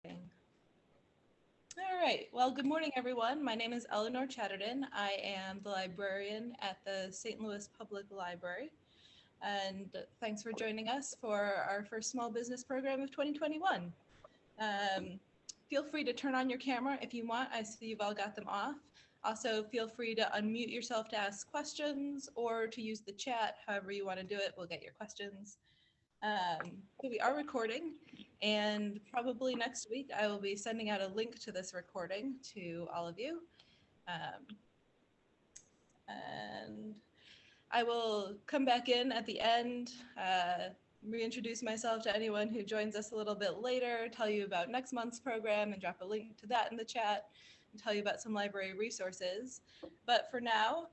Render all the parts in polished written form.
All right. Well, good morning, everyone. My name is Eleanor Chatterton. I am the librarian at the St. Louis Public Library. And thanks for joining us for our first small business program of 2021. Um, Feel free to turn on your camera if you want. I see you've all got them off. Also, feel free to unmute yourself to ask questions or to use the chat. However you want to do it, we'll get your questions. But we are recording, and probably next week I will be sending out a link to this recording to all of you. And I will come back in at the end, reintroduce myself to anyone who joins us a little bit later, tell you about next month's program and drop a link to that in the chat, and tell you about some library resources. But for now,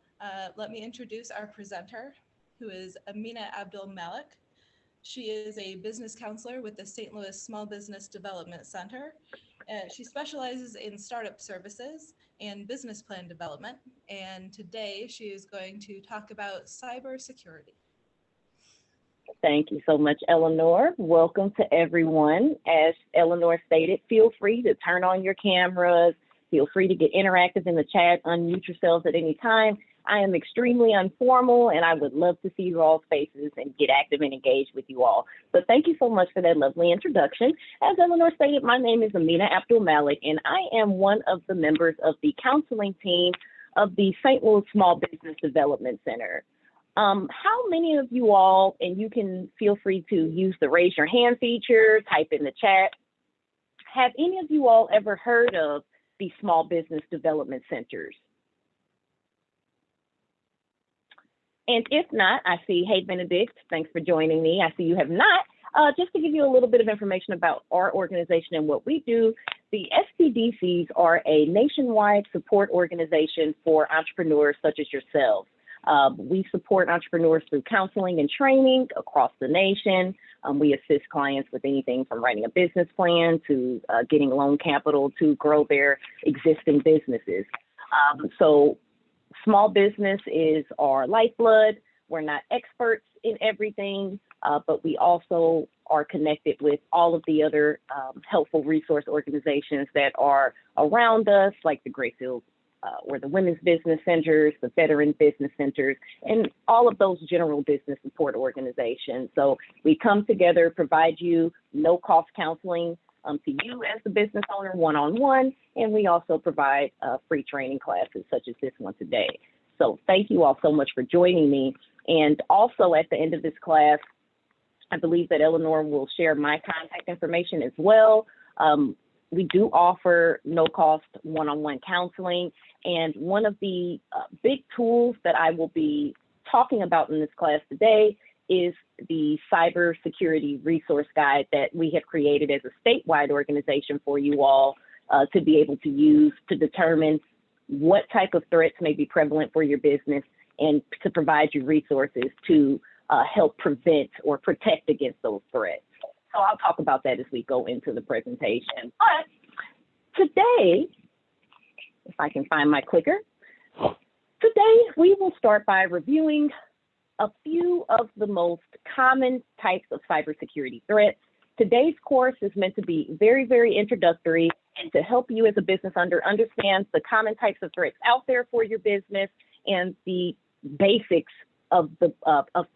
let me introduce our presenter, who is Amina Abdul Malik. She is a business counselor with the St. Louis Small Business Development Center. She specializes in startup services and business plan development. And today she is going to talk about cybersecurity. Thank you so much, Eleanor. Welcome to everyone. As Eleanor stated, feel free to turn on your cameras. Feel free to get interactive in the chat, unmute yourselves at any time. I am extremely informal, and I would love to see you all's faces and get active and engaged with you all. But thank you so much for that lovely introduction. As Eleanor stated, my name is Amina Abdul Malik, and I am one of the members of the counseling team of the St. Louis Small Business Development Center. How many of you all, and you can feel free to use the raise your hand feature, type in the chat, have any of you all ever heard of the Small Business Development Centers? And if not, I see, hey, Benedict, thanks for joining me. I see you have not. Just to give you a little bit of information about our organization and what we do, the SBDCs are a nationwide support organization for entrepreneurs such as yourselves. We support entrepreneurs through counseling and training across the nation. We assist clients with anything from writing a business plan to getting loan capital to grow their existing businesses. So small business is our lifeblood. We're not experts in everything, but we also are connected with all of the other helpful resource organizations that are around us, like the Grayfield or the Women's Business Centers, the Veteran Business Centers, and all of those general business support organizations. So we come together, provide you no-cost counseling to you as the business owner one-on-one, and we also provide free training classes such as this one today. So thank you all so much for joining me. And also at the end of this class, I believe that Eleanor will share my contact information as well. We do offer no-cost one-on-one counseling, and one of the big tools that I will be talking about in this class today is the cybersecurity resource guide that we have created as a statewide organization for you all to be able to use to determine what type of threats may be prevalent for your business and to provide you resources to help prevent or protect against those threats. So I'll talk about that as we go into the presentation. But today, if I can find my clicker, today we will start by reviewing a few of the most common types of cybersecurity threats. Today's course is meant to be very, very introductory and to help you as a business owner understand the common types of threats out there for your business and the basics of the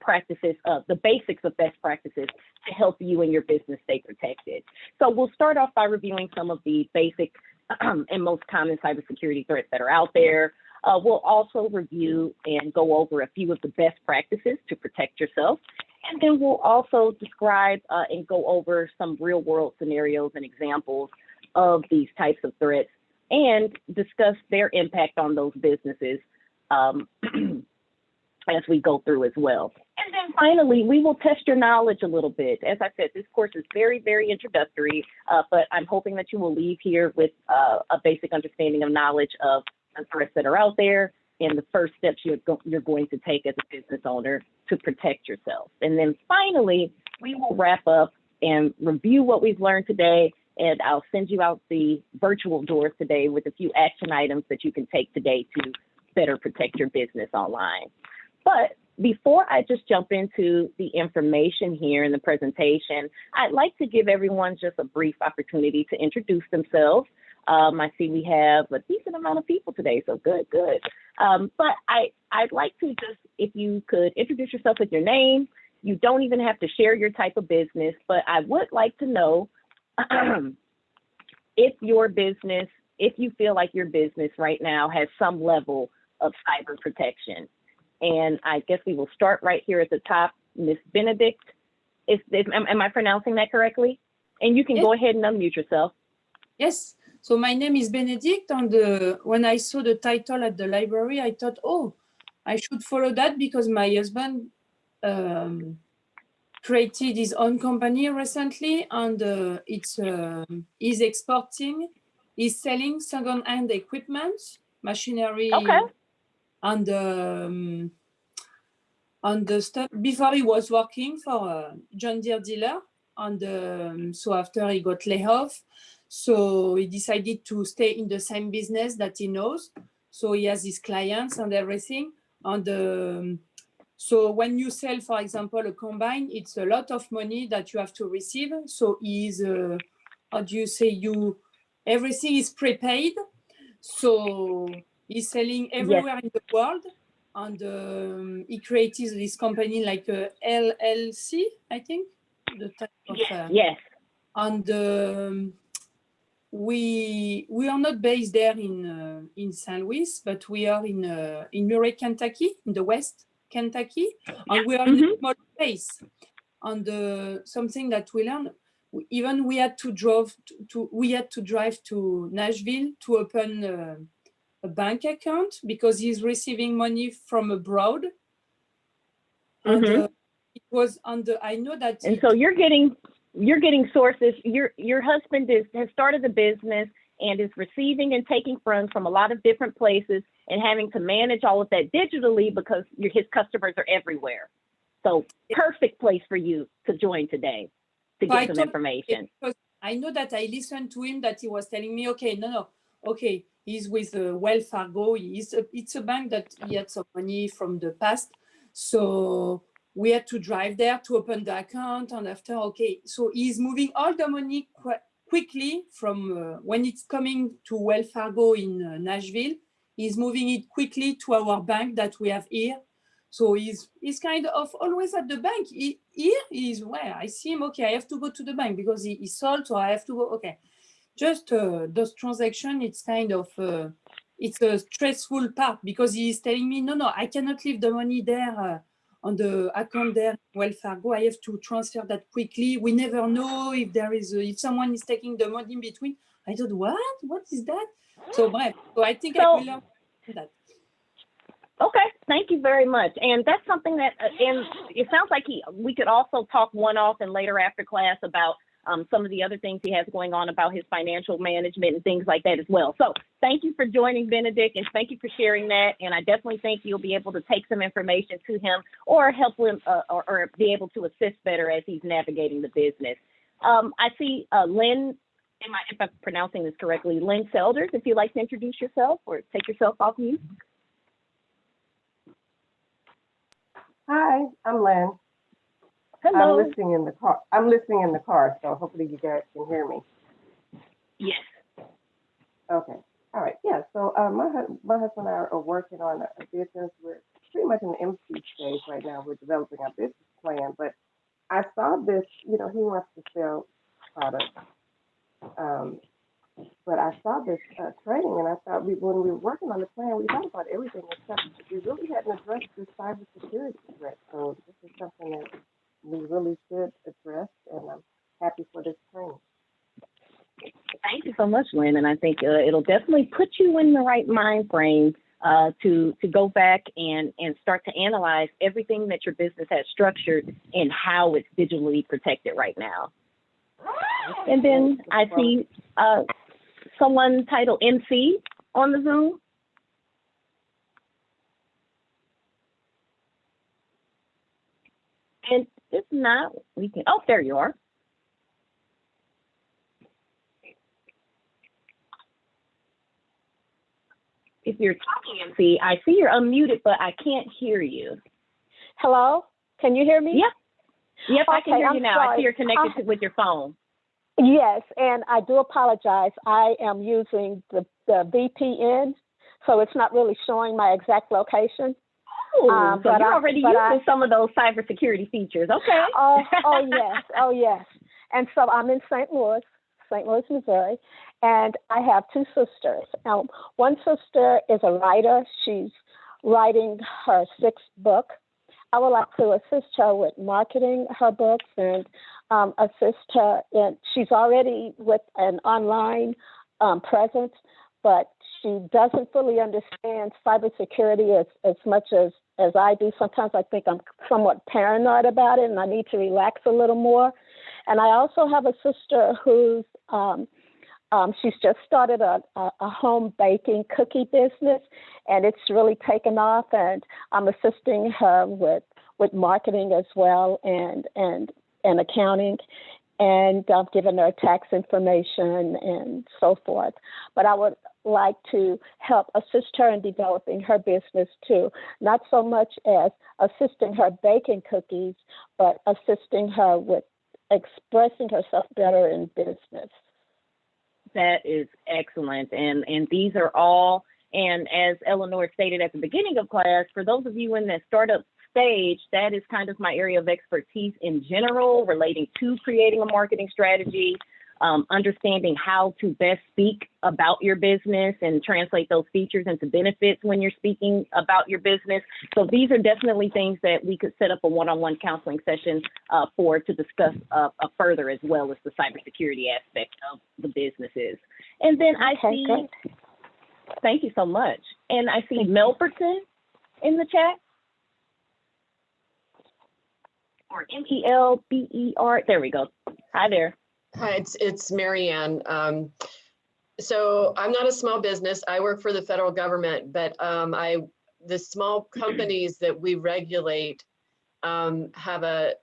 practices, the basics of best practices to help you and your business stay protected. So we'll start off by reviewing some of the basic and most common cybersecurity threats that are out there. We'll also review and go over a few of the best practices to protect yourself. And then we'll also describe and go over some real world scenarios and examples of these types of threats and discuss their impact on those businesses as we go through as well. And then finally, we will test your knowledge a little bit. As I said, this course is very, very introductory, but I'm hoping that you will leave here with a basic understanding of knowledge of the threats that are out there and the first steps you're going to take as a business owner to protect yourself. And then finally, we will wrap up and review what we've learned today, and I'll send you out the virtual doors today with a few action items that you can take today to better protect your business online. But before I just jump into the information here in the presentation, I'd like to give everyone just a brief opportunity to introduce themselves. I see we have a decent amount of people today, so good. But I'd like to just, if you could introduce yourself with your name. You don't even have to share your type of business, but I would like to know if you feel like your business right now has some level of cyber protection. And I guess we will start right here at the top. Miss Benedict, am I pronouncing that correctly? And you can Yes. go ahead and unmute yourself. Yes. So my name is Benedict, and when I saw the title at the library, I thought, oh, I should follow that because my husband created his own company recently, and he's selling second-hand equipment, machinery, Okay. and the stuff. Before he was working for a John Deere dealer, and so after he got laid off, so he decided to stay in the same business that he knows. So he has his clients and everything. And so when you sell, for example, a combine, it's a lot of money that you have to receive. So he's, how do you say, everything is prepaid. So he's selling everywhere in the world. And he created this company like a LLC, I think. The type of, Yes. And we are not based there in St. Louis, but we are in Murray, Kentucky, in the West Kentucky, and we are in a small place. And something that we learned, we had to drive to Nashville to open a bank account because he's receiving money from abroad. And it was I know that. And so you're getting sources. Your husband has started a business and is receiving and taking funds from a lot of different places and having to manage all of that digitally because his customers are everywhere. So perfect place for you to join today to get some information. Because I know that I listened to him that he was telling me, okay, he's with Wells Fargo. It's a bank that he had some money from the past. So we had to drive there to open the account, and after, so he's moving all the money quickly from when it's coming to Wells Fargo in Nashville, he's moving it quickly to our bank that we have here. So he's kind of always at the bank. Here is where I see him, I have to go to the bank because he sold, so I have to go, Just those transactions, it's kind of, it's a stressful part because he's telling me, no, I cannot leave the money there on the account there, Wells Fargo. I have to transfer that quickly. We never know if someone is taking the money in between. I thought, what is that? So I think I will learn that. Okay, thank you very much. And that's something that, and it sounds like we could also talk one-off and later after class about some of the other things he has going on about his financial management and things like that as well. So thank you for joining, Benedict, and thank you for sharing that. And I definitely think you'll be able to take some information to him or help him or be able to assist better as he's navigating the business. I see Lynn, if I'm pronouncing this correctly, Lynn Selders, if you'd like to introduce yourself or take yourself off mute. Hi, I'm Lynn. Hello. I'm listening in the car, so hopefully you guys can hear me. Yes. Okay. All right. Yeah. So my husband and I are working on a business. We're pretty much in the MC stage right now. We're developing our business plan, but I saw this. He wants to sell products. But I saw this training, and I thought when we were working on the plan, we thought about everything except we really hadn't addressed the cybersecurity threat. So this is something that we really should address, and I'm happy for this training. Thank you so much, Lynn, and I think it'll definitely put you in the right mind frame to go back and start to analyze everything that your business has structured and how it's digitally protected right now. And then I see someone titled MC on the Zoom. And if not, we can, there you are. If you're talking, MC, I see you're unmuted, but I can't hear you. Hello? Can you hear me? Yep. Yep, I can Okay, hear you I'm now. I sorry. see you're connected with your phone. Yes, and I do apologize. I am using the VPN, so it's not really showing my exact location. Oh, so you're already using some of those cybersecurity features. Okay. Oh yes. And so I'm in St. Louis, Missouri, and I have two sisters. One sister is a writer. She's writing her 6th book. I would like to assist her with marketing her books and assist her in, she's already with an online presence, but she doesn't fully understand cybersecurity as much as I do. Sometimes I think I'm somewhat paranoid about it and I need to relax a little more. And I also have a sister who's, she's just started a home baking cookie business, and it's really taken off, and I'm assisting her with marketing as well and accounting, and giving her tax information and so forth. But I would like to help assist her in developing her business too, not so much as assisting her baking cookies, but assisting her with expressing herself better in business. That is excellent. And these are all, and as Eleanor stated at the beginning of class, for those of you in the startup stage, that is kind of my area of expertise in general, relating to creating a marketing strategy, understanding how to best speak about your business and translate those features into benefits when you're speaking about your business. So these are definitely things that we could set up a one-on-one counseling session to discuss further, as well as the cybersecurity aspect of the businesses. And then I see, great. Thank you so much. And I see Melberton in the chat. Or Melber. There we go. Hi there. Hi, it's Marianne. So I'm not a small business. I work for the federal government, but the small companies that we regulate have a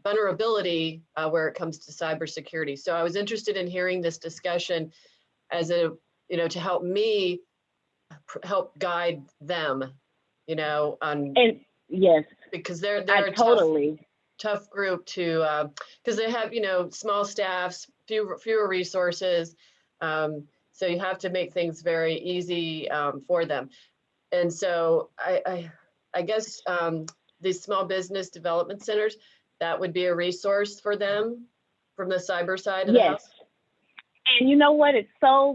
vulnerability where it comes to cybersecurity. So I was interested in hearing this discussion as to help me help guide them, on. And yes, because they're a tough group to, because they have, small staffs, fewer resources. So you have to make things very easy for them. And so I guess these small business development centers, that would be a resource for them from the cyber side of the house. And you know what?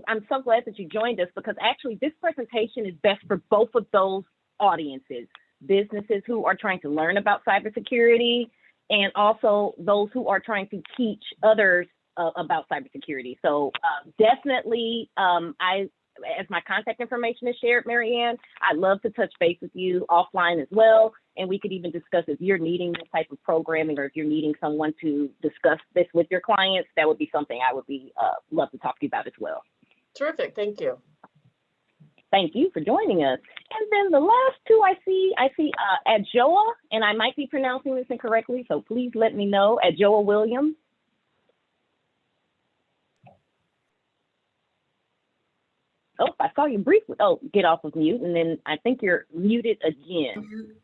I'm so glad that you joined us, because actually this presentation is best for both of those audiences. Businesses who are trying to learn about cybersecurity, and also those who are trying to teach others about cybersecurity. So definitely, as my contact information is shared, Marianne, I'd love to touch base with you offline as well. And we could even discuss if you're needing this type of programming, or if you're needing someone to discuss this with your clients, that would be something I would be love to talk to you about as well. Terrific, thank you. Thank you for joining us. And then the last two I see Adjoa, and I might be pronouncing this incorrectly, so please let me know. Adjoa Williams. Oh, I saw you briefly. Oh, get off of mute, and then I think you're muted again.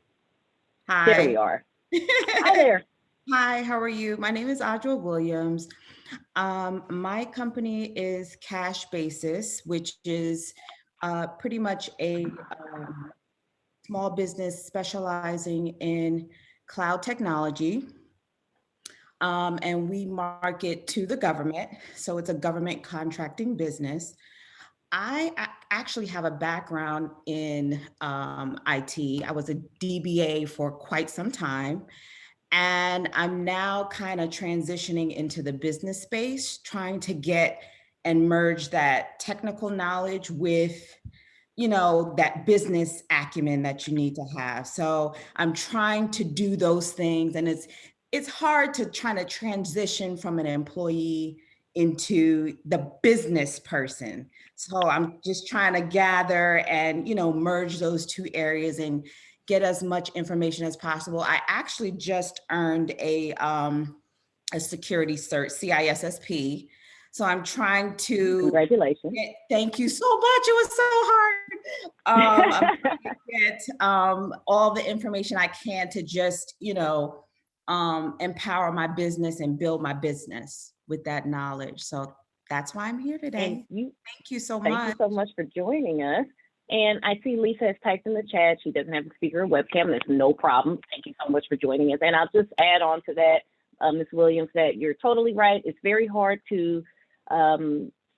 Hi. There we are. Hi there. Hi, how are you? My name is Audra Williams. My company is Cash Basis, which is pretty much a small business specializing in cloud technology. And we market to the government. So it's a government contracting business. I actually have a background in IT. I was a DBA for quite some time. And I'm now kind of transitioning into the business space, trying to get and merge that technical knowledge with, that business acumen that you need to have. So I'm trying to do those things. And it's hard to try to transition from an employee into the business person. So I'm just trying to gather and, merge those two areas and get as much information as possible. I actually just earned a security cert, CISSP. So I'm trying to. Congratulations. Thank you so much. It was so hard. I'm trying to get all the information I can to just, empower my business and build my business with that knowledge. So that's why I'm here today. Thank you so much. Thank you so much for joining us. And I see Lisa has typed in the chat. She doesn't have a speaker or webcam. That's no problem. Thank you so much for joining us. And I'll just add on to that, Ms. Williams, that you're totally right. It's very hard to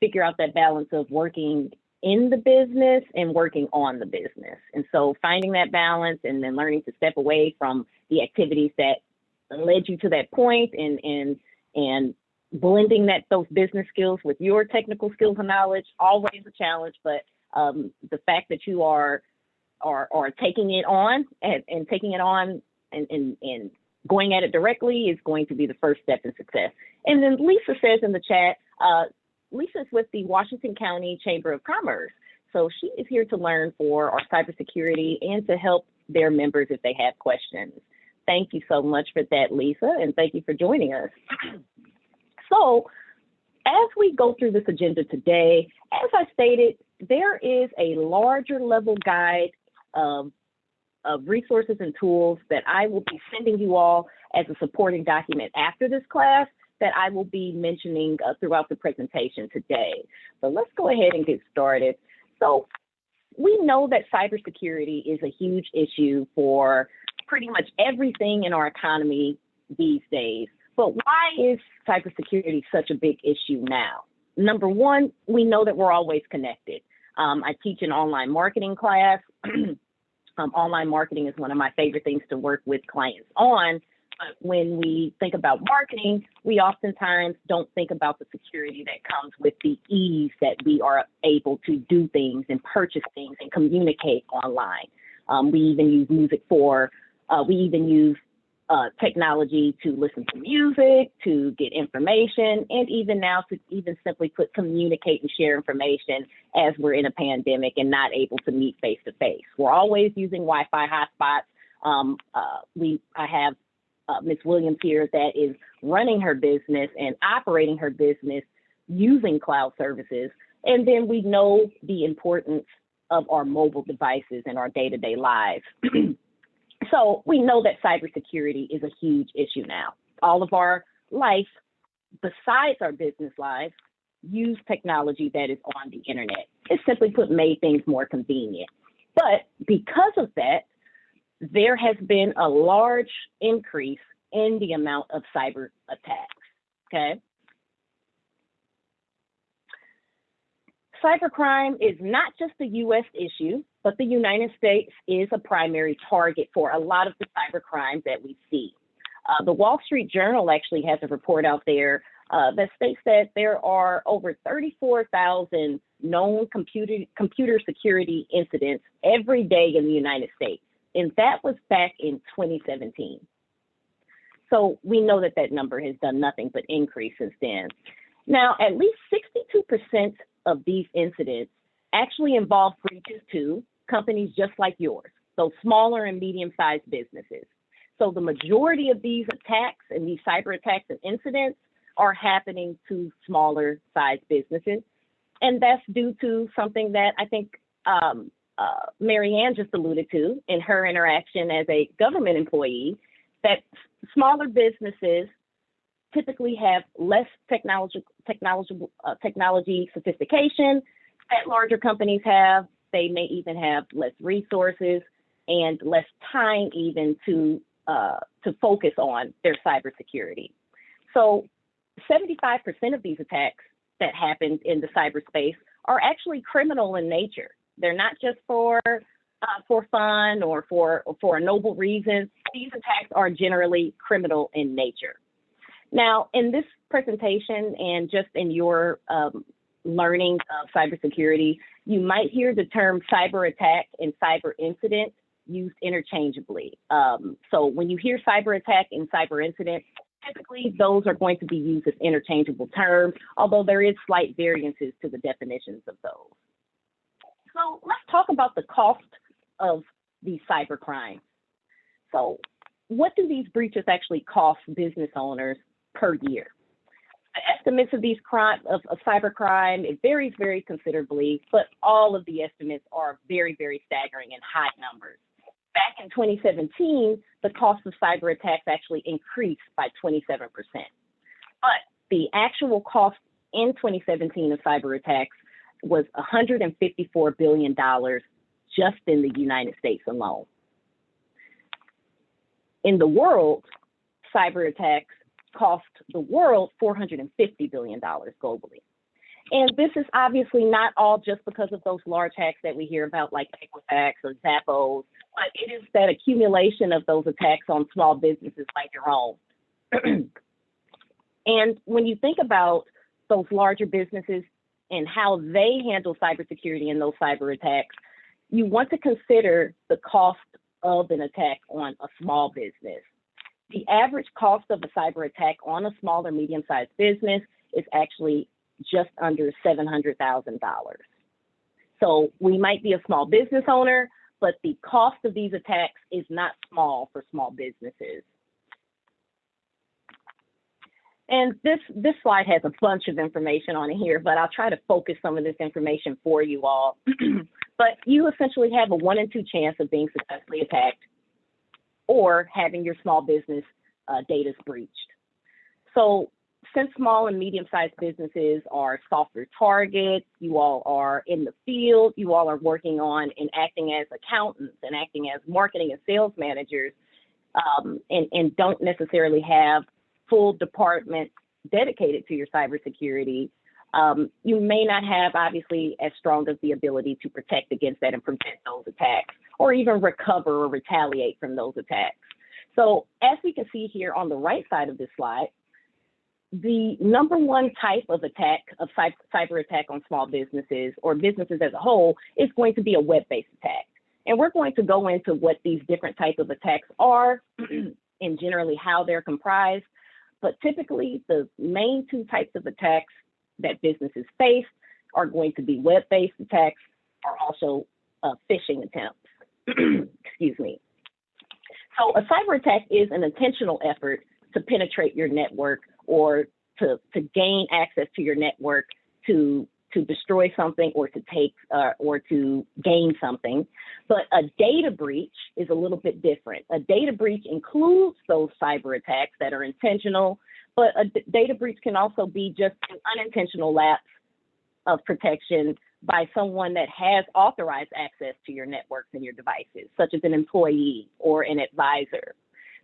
figure out that balance of working in the business and working on the business. And so finding that balance and then learning to step away from the activities that led you to that point and blending those business skills with your technical skills and knowledge, always a challenge, but the fact that you are taking it on and taking it on and going at it directly is going to be the first step in success. And then Lisa says in the chat, Lisa's with the Washington County Chamber of Commerce. So she is here to learn for our cybersecurity and to help their members if they have questions. Thank you so much for that, Lisa, and thank you for joining us. So as we go through this agenda today, as I stated, there is a larger level guide of resources and tools that I will be sending you all as a supporting document after this class that I will be mentioning throughout the presentation today. But let's go ahead and get started. So we know that cybersecurity is a huge issue for pretty much everything in our economy these days. But why is cybersecurity such a big issue now? Number one, we know that we're always connected. I teach an online marketing class. Online marketing is one of my favorite things to work with clients on. But when we think about marketing, we oftentimes don't think about the security that comes with the ease that we are able to do things and purchase things and communicate online. We even use technology to listen to music, to get information, and even now to even simply communicate and share information as we're in a pandemic and not able to meet face to face. We're always using Wi-Fi hotspots. I have Ms. Williams here that is running her business and operating her business using cloud services. And then we know the importance of our mobile devices in our day-to-day lives. So we know that cybersecurity is a huge issue now. All of our life, besides our business lives, use technology that is on the internet. It's simply put, made things more convenient. But because of that, there has been a large increase in the amount of cyber attacks, okay? Cybercrime is not just a U.S. issue, but the United States is a primary target for a lot of the cyber crimes that we see. The Wall Street Journal actually has a report out there that states that there are over 34,000 known computer security incidents every day in the United States. And that was back in 2017. So we know that that number has done nothing but increase since then. Now, at least 62% of these incidents actually involve breaches to companies just like yours, so smaller and medium-sized businesses. So the majority of these attacks and these cyber attacks and incidents are happening to smaller sized businesses. And that's due to something that I think Mary Ann just alluded to in her interaction as a government employee, that smaller businesses typically have less technology sophistication that larger companies have. They may even have less resources and less time even to focus on their cybersecurity. So 75% of these attacks that happen in the cyberspace are actually criminal in nature. They're not just for fun or for a noble reason. These attacks are generally criminal in nature. Now, in this presentation and just in your learning of cybersecurity, you might hear the term cyber attack and cyber incident used interchangeably. So when you hear cyber attack and cyber incident, typically those are going to be used as interchangeable terms, although there is slight variances to the definitions of those. So let's talk about the cost of these cyber crimes. So what do these breaches actually cost business owners per year? The estimates of these of cybercrime, it varies very considerably, but all of the estimates are very, very staggering and high numbers. Back in 2017, the cost of cyber attacks actually increased by 27%. But the actual cost in 2017 of cyber attacks was $154 billion just in the United States alone. In the world, cyber attacks cost the world $450 billion globally. And this is obviously not all just because of those large hacks that we hear about, like Equifax or Zappos, but it is that accumulation of those attacks on small businesses like your own. And when you think about those larger businesses and how they handle cybersecurity and those cyber attacks, you want to consider the cost of an attack on a small business. The average cost of a cyber attack on a small or medium-sized business is actually just under $700,000. So we might be a small business owner, but the cost of these attacks is not small for small businesses. And this slide has a bunch of information on it here, but I'll try to focus some of this information for you all. But you essentially have a 1 in 2 chance of being successfully attacked or having your small business data breached. So since small and medium-sized businesses are softer targets, you all are in the field, you all are working on and acting as accountants and acting as marketing and sales managers, and don't necessarily have full departments dedicated to your cybersecurity, you may not have obviously as strong of the ability to protect against that and prevent those attacks, or even recover or retaliate from those attacks. So as we can see here on the right side of this slide, the number one type of attack, of cyber attack on small businesses or businesses as a whole, is going to be a web-based attack. And we're going to go into what these different types of attacks are and generally how they're comprised. But typically, the main 2 types of attacks that businesses face are going to be web-based attacks or also phishing attempts. Excuse me. So a cyber attack is an intentional effort to penetrate your network or to gain access to your network to destroy something or to take or to gain something. But a data breach is a little bit different. A data breach includes those cyber attacks that are intentional, but a data breach can also be just an unintentional lapse of protection by someone that has authorized access to your networks and your devices, such as an employee or an advisor.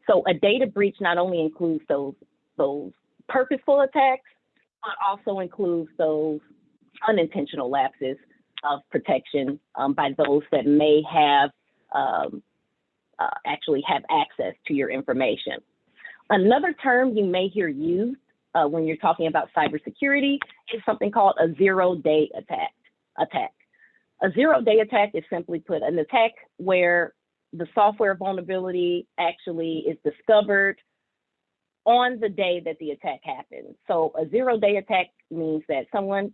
So a data breach not only includes those purposeful attacks, but also includes those unintentional lapses of protection by those that may have actually have access to your information. Another term you may hear used when you're talking about cybersecurity is something called a zero-day attack. A zero-day attack is simply put an attack where the software vulnerability actually is discovered on the day that the attack happens. So a zero-day attack means that someone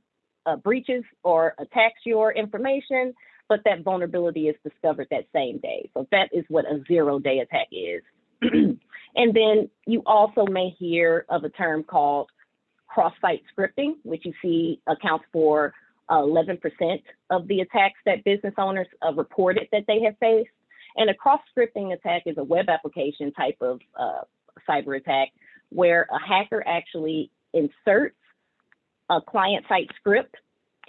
breaches or attacks your information, but that vulnerability is discovered that same day. So that is what a zero-day attack is. And then you also may hear of a term called cross-site scripting, which you see accounts for 11% of the attacks that business owners reported that they have faced. And a cross-scripting attack is a web application type of cyber attack where a hacker actually inserts a client-side script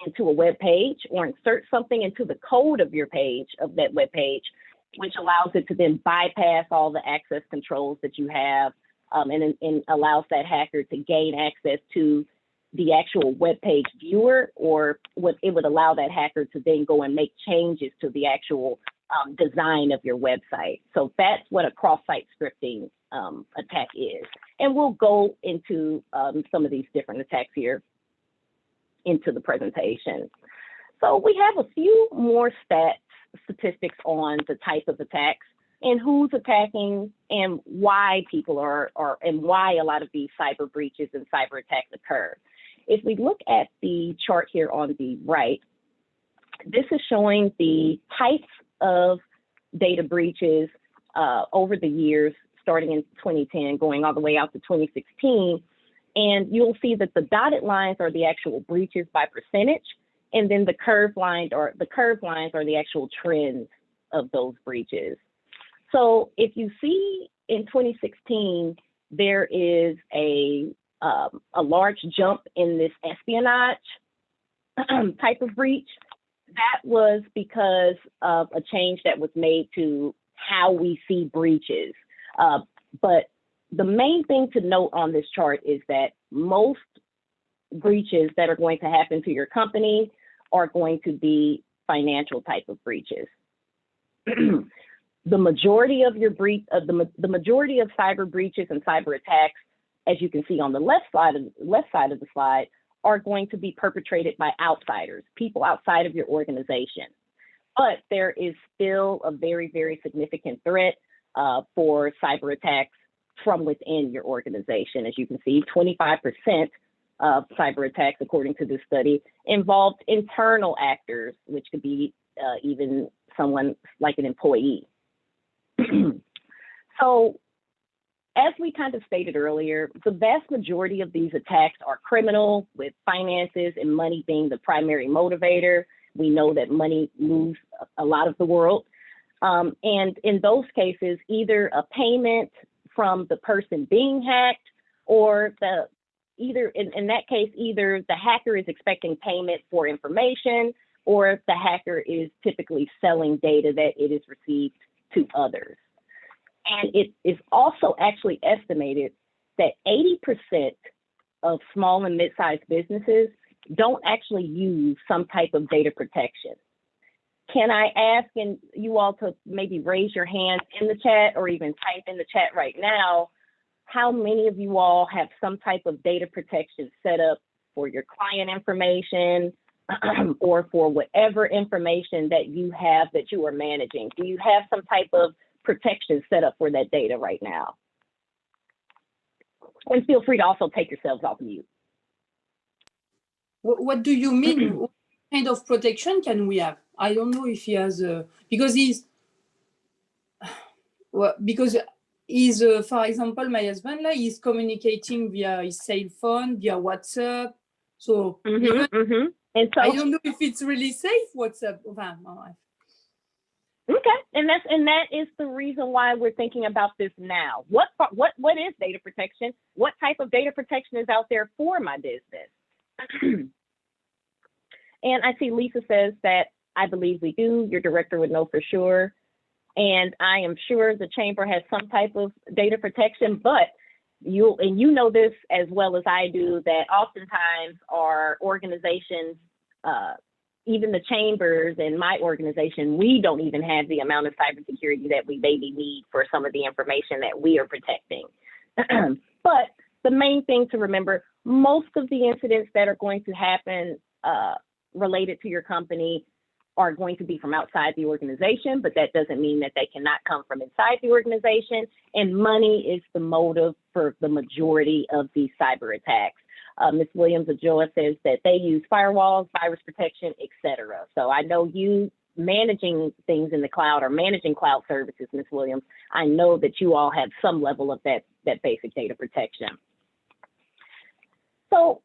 into a web page or inserts something into the code of your page, of that web page, which allows it to then bypass all the access controls that you have and allows that hacker to gain access to the actual web page viewer, or it would allow that hacker to then go and make changes to the actual design of your website. So that's what a cross-site scripting attack is. And we'll go into some of these different attacks here into the presentation. So we have a few more statistics on the type of attacks and who's attacking and why people are and why a lot of these cyber breaches and cyber attacks occur. If we look at the chart here on the right, this is showing the types of data breaches over the years, starting in 2010, going all the way out to 2016. And you'll see that the dotted lines are the actual breaches by percentage, and then the curved lines are the actual trends of those breaches. So if you see in 2016, there is a large jump in this espionage type of breach. That was because of a change that was made to how we see breaches. But the main thing to note on this chart is that most breaches that are going to happen to your company are going to be financial type of breaches. The majority of your the majority of cyber breaches and cyber attacks, as you can see on the left side of the slide, are going to be perpetrated by outsiders, people outside of your organization. But there is still a very, very significant threat for cyber attacks from within your organization. As you can see, 25% of cyber attacks, according to this study, involved internal actors, which could be even someone like an employee. So, as we kind of stated earlier, the vast majority of these attacks are criminal, with finances and money being the primary motivator. We know that money moves a lot of the world. And in those cases, either a payment from the person being hacked, or either the hacker is expecting payment for information, or the hacker is typically selling data that it has received to others. And it is also actually estimated that 80% of small and mid-sized businesses don't actually use some type of data protection. Can I ask you all to maybe raise your hand in the chat, or even type in the chat right now, how many of you all have some type of data protection set up for your client information or for whatever information that you have that you are managing? Do you have some type of protection set up for that data right now? And feel free to also take yourselves off mute. What do you mean? What kind of protection can we have? I don't know if he has because he's for example, my husband, like, he's communicating via his cell phone, via WhatsApp. So And so I don't know if it's really safe, WhatsApp. Okay, and that is the reason why we're thinking about this now. What is data protection? What type of data protection is out there for my business? And I see Lisa says that I believe we do. Your director would know for sure. And I am sure the chamber has some type of data protection, but you know this as well as I do, that oftentimes our organizations, even the chambers and my organization, we don't even have the amount of cybersecurity that we maybe need for some of the information that we are protecting. But the main thing to remember, most of the incidents that are going to happen related to your company are going to be from outside the organization, but that doesn't mean that they cannot come from inside the organization. And money is the motive for the majority of these cyber attacks. Ms. Williams-Ajoa says that they use firewalls, virus protection, etc. So I know you managing things in the cloud or managing cloud services, Ms. Williams, I know that you all have some level of that basic data protection. So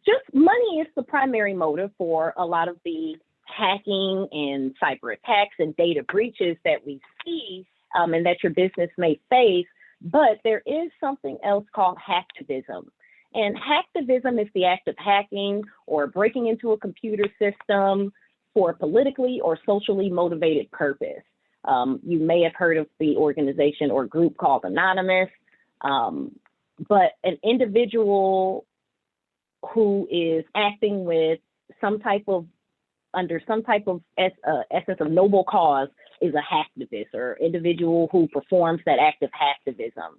just money is the primary motive for a lot of the hacking and cyber attacks and data breaches that we see and that your business may face. But there is something else called hacktivism. And hacktivism is the act of hacking or breaking into a computer system for politically or socially motivated purpose. You may have heard of the organization or group called Anonymous, but an individual who is acting with under some type of essence of noble cause is a hacktivist, or individual who performs that act of hacktivism.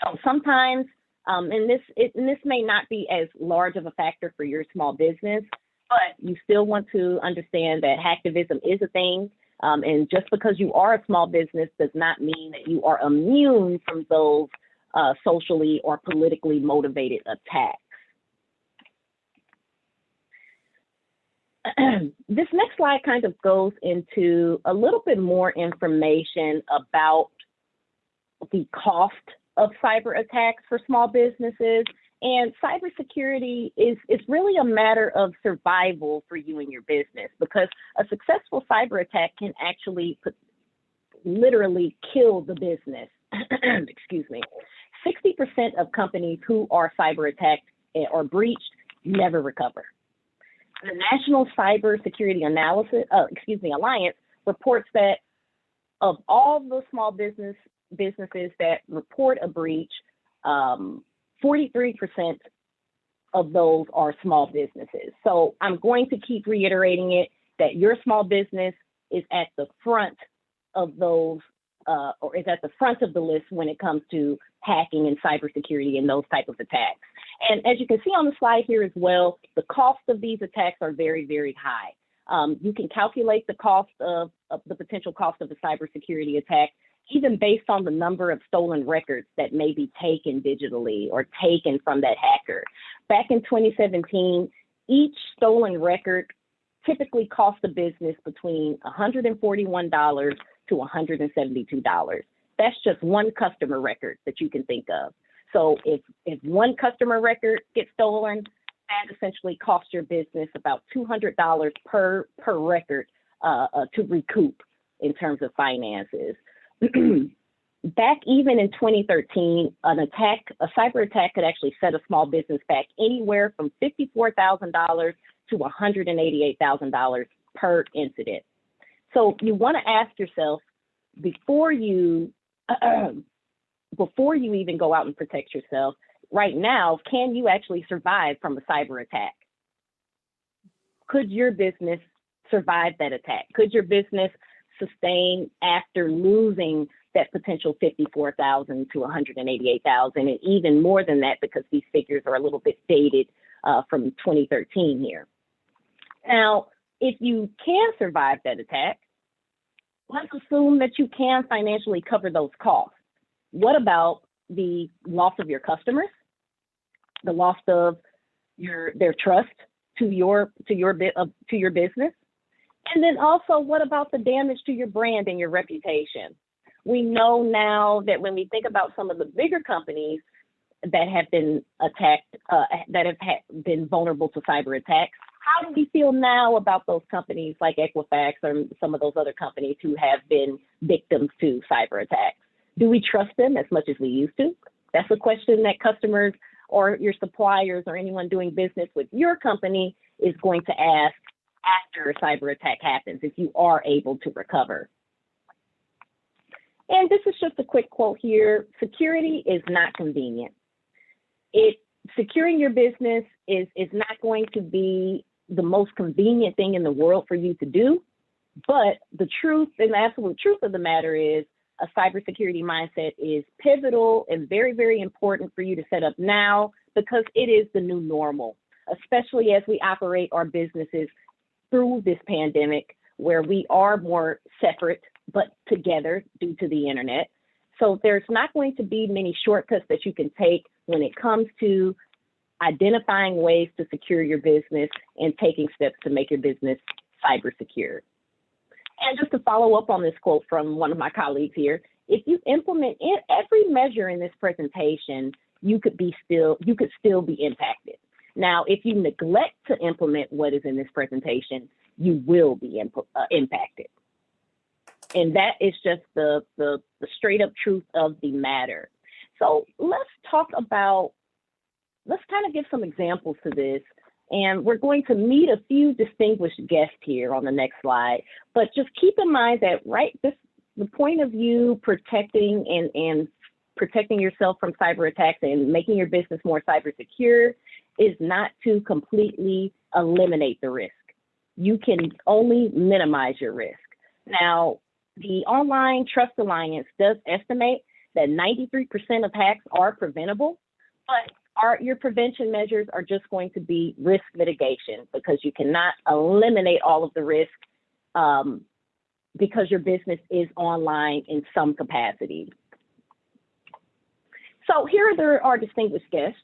So sometimes, and this may not be as large of a factor for your small business, but you still want to understand that hacktivism is a thing. And just because you are a small business does not mean that you are immune from those socially or politically motivated attacks. This next slide kind of goes into a little bit more information about the cost of cyber attacks for small businesses And cybersecurity is really a matter of survival for you and your business, because a successful cyber attack can actually literally kill the business. Excuse me. 60% of companies who are cyber attacked or breached never recover. The National Cybersecurity Alliance reports that of all the small businesses that report a breach, 43% of those are small businesses. So I'm going to keep reiterating it, that your small business is at the front of those, or is at the front of the list when it comes to hacking and cybersecurity and those type of attacks. And as you can see on the slide here as well, the cost of these attacks are very, very high. You can calculate the cost of the potential cost of a cybersecurity attack, even based on the number of stolen records that may be taken digitally or taken from that hacker. Back in 2017, each stolen record typically cost the business between $141 to $172. That's just one customer record that you can think of. So if one customer record gets stolen, that essentially costs your business about $200 per record to recoup in terms of finances. Back even in 2013, a cyber attack could actually set a small business back anywhere from $54,000 to $188,000 per incident. So you want to ask yourself, before you even go out and protect yourself, right now, can you actually survive from a cyber attack? Could your business survive that attack? Could your business sustain after losing that potential $54,000 to $188,000, and even more than that, because these figures are a little bit dated from 2013 here. Now, if you can survive that attack, let's assume that you can financially cover those costs. What about the loss of your customers, the loss of their trust to your business? And then also, what about the damage to your brand and your reputation? We know now that when we think about some of the bigger companies that have been attacked, that have been vulnerable to cyber attacks, how do we feel now about those companies like Equifax or some of those other companies who have been victims to cyber attacks? Do we trust them as much as we used to? That's a question that customers or your suppliers or anyone doing business with your company is going to ask after a cyber attack happens, if you are able to recover. And this is just a quick quote here. Security is not convenient. Securing your business is not going to be the most convenient thing in the world for you to do. But the truth and the absolute truth of the matter is a cybersecurity mindset is pivotal and very, very important for you to set up now, because it is the new normal, especially as we operate our businesses through this pandemic, where we are more separate but together due to the internet. So there's not going to be many shortcuts that you can take when it comes to identifying ways to secure your business and taking steps to make your business cyber secure. And just to follow up on this quote from one of my colleagues here, if you implement every measure in this presentation, you could still be impacted. Now, if you neglect to implement what is in this presentation, you will be impacted. And that is just the straight up truth of the matter. So let's kind of give some examples to this. And we're going to meet a few distinguished guests here on the next slide. But just keep in mind that the point of view protecting and protecting yourself from cyber attacks and making your business more cyber secure is not to completely eliminate the risk. You can only minimize your risk. Now, the Online Trust Alliance does estimate that 93% of hacks are preventable, but your prevention measures are just going to be risk mitigation, because you cannot eliminate all of the risk because your business is online in some capacity. So here are our distinguished guests,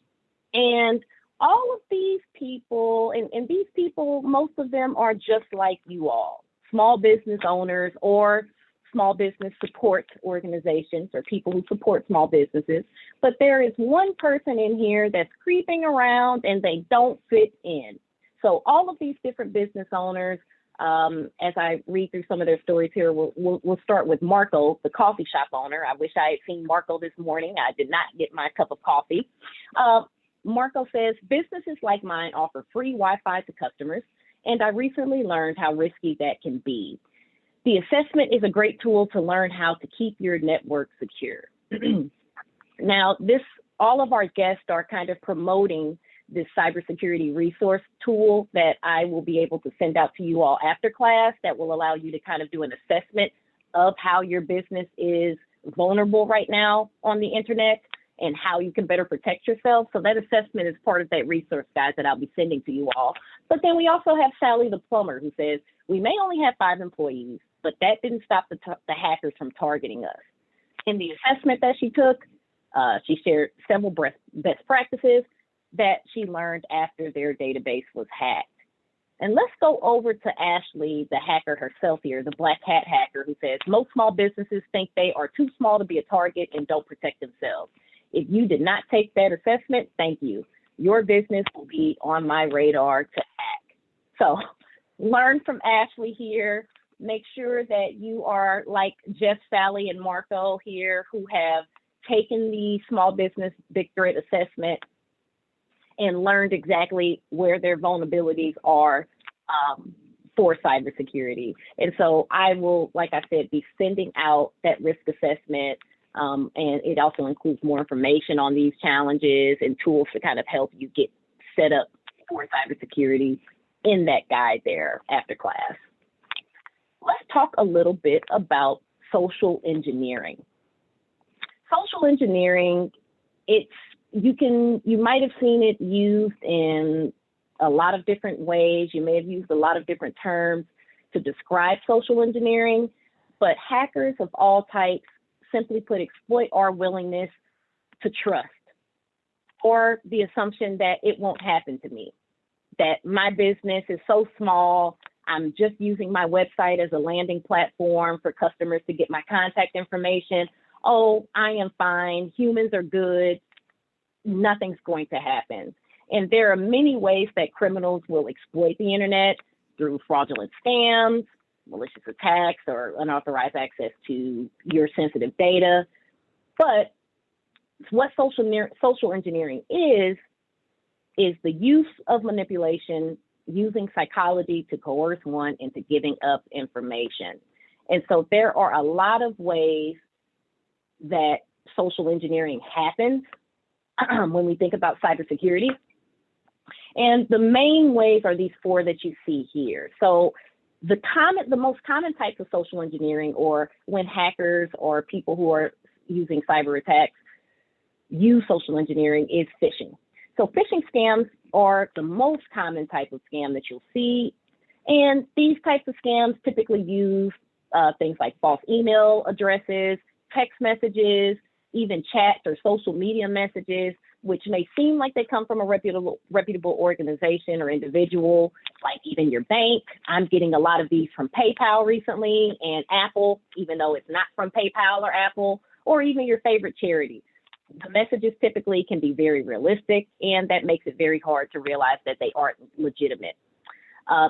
and all of these people, and these people, most of them are just like you all, small business owners or small business support organizations or people who support small businesses, but there is one person in here that's creeping around and they don't fit in. So all of these different business owners, as I read through some of their stories here, we'll start with Marco, the coffee shop owner. I wish I had seen Marco this morning. I did not get my cup of coffee. Marco says, businesses like mine offer free Wi-Fi to customers, and I recently learned how risky that can be. The assessment is a great tool to learn how to keep your network secure. Now, all of our guests are kind of promoting this cybersecurity resource tool that I will be able to send out to you all after class that will allow you to kind of do an assessment of how your business is vulnerable right now on the internet and how you can better protect yourself. So that assessment is part of that resource guide that I'll be sending to you all. But then we also have Sally the plumber, who says, we may only have 5 employees, but that didn't stop the hackers from targeting us. In the assessment that she took, she shared several best practices that she learned after their database was hacked. And let's go over to Ashley, the hacker herself here, the black hat hacker, who says, most small businesses think they are too small to be a target and don't protect themselves. If you did not take that assessment, thank you. Your business will be on my radar to hack. So learn from Ashley here. Make sure that you are like Jeff, Sally, and Marco here, who have taken the small business big threat assessment and learned exactly where their vulnerabilities are for cybersecurity. And so I will, like I said, be sending out that risk assessment, and it also includes more information on these challenges and tools to kind of help you get set up for cybersecurity in that guide there after class. Let's talk a little bit about social engineering. Social engineering, you might have seen it used in a lot of different ways. You may have used a lot of different terms to describe social engineering, but hackers of all types, simply put, exploit our willingness to trust or the assumption that it won't happen to me, that my business is so small, I'm just using my website as a landing platform for customers to get my contact information. Oh, I am fine. Humans are good. Nothing's going to happen. And there are many ways that criminals will exploit the internet through fraudulent scams, malicious attacks, or unauthorized access to your sensitive data. But what social engineering is the use of manipulation using psychology to coerce one into giving up information. And so there are a lot of ways that social engineering happens when we think about cybersecurity. And the main ways are these 4 that you see here. So the most common types of social engineering, or when hackers or people who are using cyber attacks use social engineering, is phishing. So phishing scams are the most common type of scam that you'll see. And these types of scams typically use things like false email addresses, text messages, even chats or social media messages, which may seem like they come from a reputable organization or individual, like even your bank. I'm getting a lot of these from PayPal recently, and Apple, even though it's not from PayPal or Apple, or even your favorite charity. The messages typically can be very realistic, and that makes it very hard to realize that they aren't legitimate.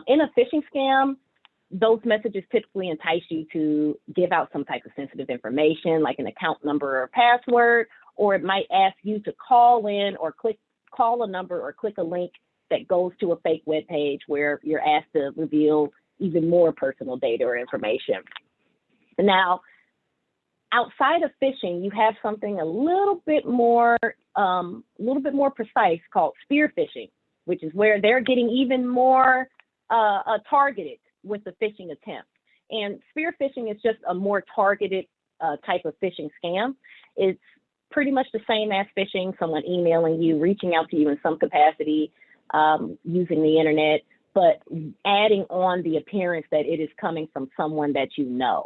In a phishing scam, those messages typically entice you to give out some type of sensitive information, like an account number or password, or it might ask you to call in or call a number or click a link that goes to a fake web page where you're asked to reveal even more personal data or information. Now, outside of phishing, you have something a little bit more precise called spear phishing, which is where they're getting even more targeted with the phishing attempt. And spear phishing is just a more targeted type of phishing scam. It's pretty much the same as phishing, someone emailing you, reaching out to you in some capacity, using the internet, but adding on the appearance that it is coming from someone that you know,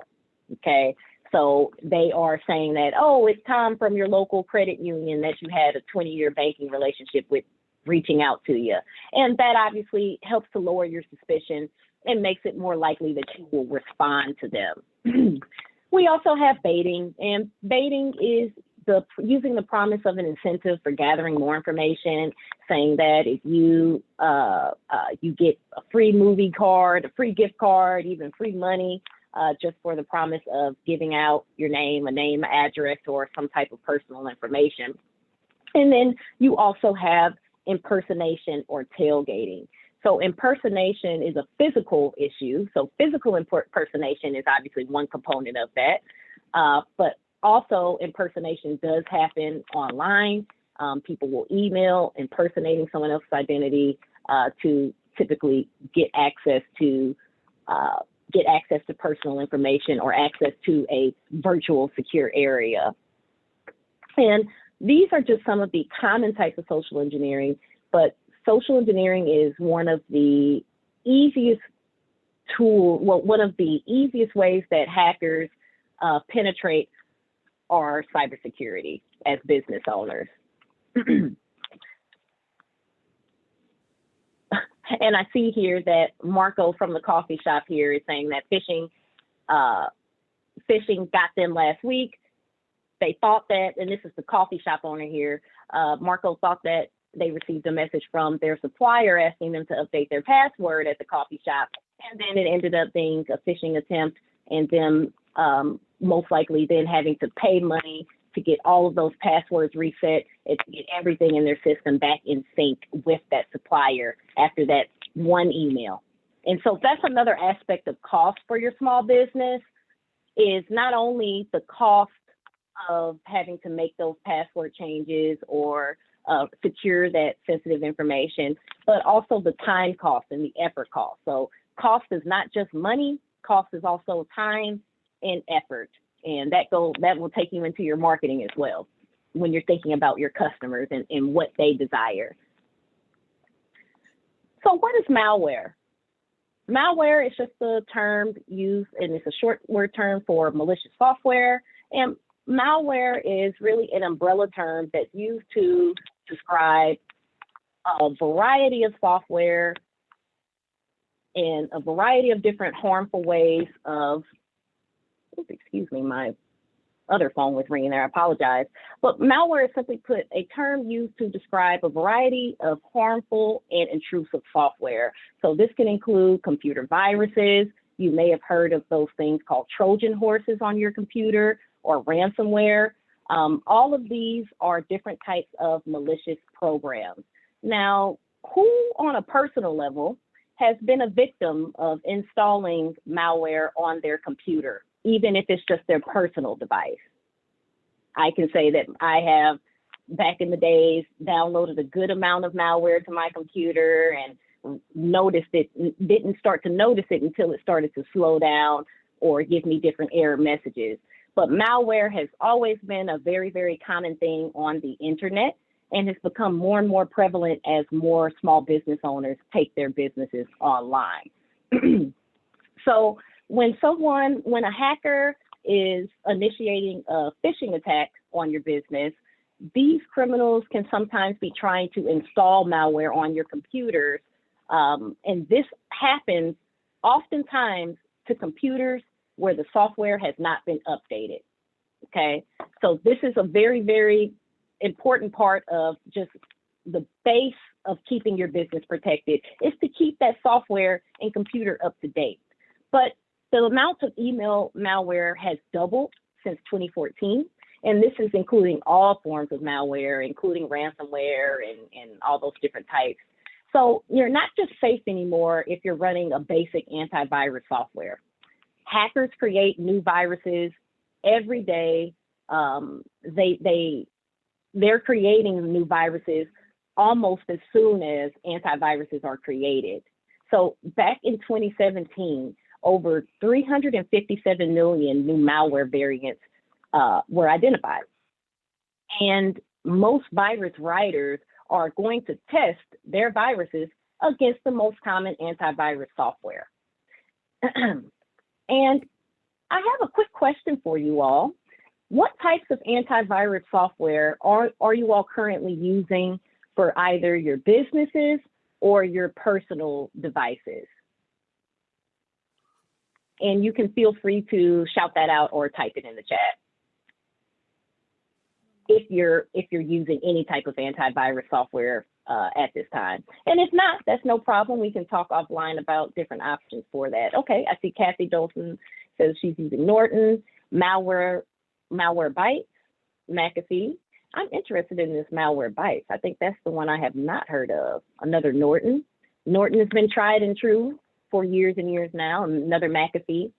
okay? So they are saying that, oh, it's Tom from your local credit union that you had a 20-year banking relationship with reaching out to you. And that obviously helps to lower your suspicion and makes it more likely that you will respond to them. We also have baiting, and baiting is using the promise of an incentive for gathering more information, saying that if you you get a free movie card, a free gift card, even free money, just for the promise of giving out your name, a name, address, or some type of personal information. And then you also have impersonation or tailgating. So impersonation is a physical issue. So physical impersonation is obviously one component of that, but also impersonation does happen online. People will email impersonating someone else's identity to typically get access to personal information or access to a virtual secure area. And these are just some of the common types of social engineering, but social engineering is one of the easiest one of the easiest ways that hackers penetrate our cybersecurity as business owners. And I see here that Marco from the coffee shop here is saying that phishing got them last week. They thought that, and this is the coffee shop owner here, Marco thought that they received a message from their supplier asking them to update their password at the coffee shop. And then it ended up being a phishing attempt, and them most likely then having to pay money to get all of those passwords reset and to get everything in their system back in sync with that supplier after that one email. And so that's another aspect of cost for your small business, is not only the cost of having to make those password changes or secure that sensitive information, but also the time cost and the effort cost. So cost is not just money, cost is also time and effort. And that will take you into your marketing as well when you're thinking about your customers and what they desire. So what is malware? Malware is just a term used, and it's a short word term for malicious software. And malware is really an umbrella term that's used to describe a variety of software and a variety of different harmful ways of, excuse me, my other phone was ringing there, I apologize. But malware is simply put a term used to describe a variety of harmful and intrusive software. So this can include computer viruses. You may have heard of those things called Trojan horses on your computer, or ransomware. All of these are different types of malicious programs. Now, who on a personal level has been a victim of installing malware on their computer, even if it's just their personal device? I can say that I have, back in the days, downloaded a good amount of malware to my computer and didn't start to notice it until it started to slow down or give me different error messages. But malware has always been a very, very common thing on the internet and has become more and more prevalent as more small business owners take their businesses online. So when a hacker is initiating a phishing attack on your business, these criminals can sometimes be trying to install malware on your computers. And this happens oftentimes to computers where the software has not been updated, okay? So this is a very, very important part of just the base of keeping your business protected, is to keep that software and computer up to date. But the amount of email malware has doubled since 2014, and this is including all forms of malware, including ransomware and all those different types. So you're not just safe anymore if you're running a basic antivirus software. Hackers create new viruses every day. They're creating new viruses almost as soon as antiviruses are created. So back in 2017, over 357 million new malware variants were identified. And most virus writers are going to test their viruses against the most common antivirus software. And I have a quick question for you all. What types of antivirus software are you all currently using for either your businesses or your personal devices? and you can feel free to shout that out or type it in the chat if you're using any type of antivirus software at this time. And if not, that's no problem. We can talk offline about different options for that. Okay, I see Kathy Dolson says she's using Norton, Malware Bytes, McAfee. I'm interested in this Malware Bytes. I think that's the one I have not heard of. Another Norton. Norton has been tried and true for years and years now. Another McAfee.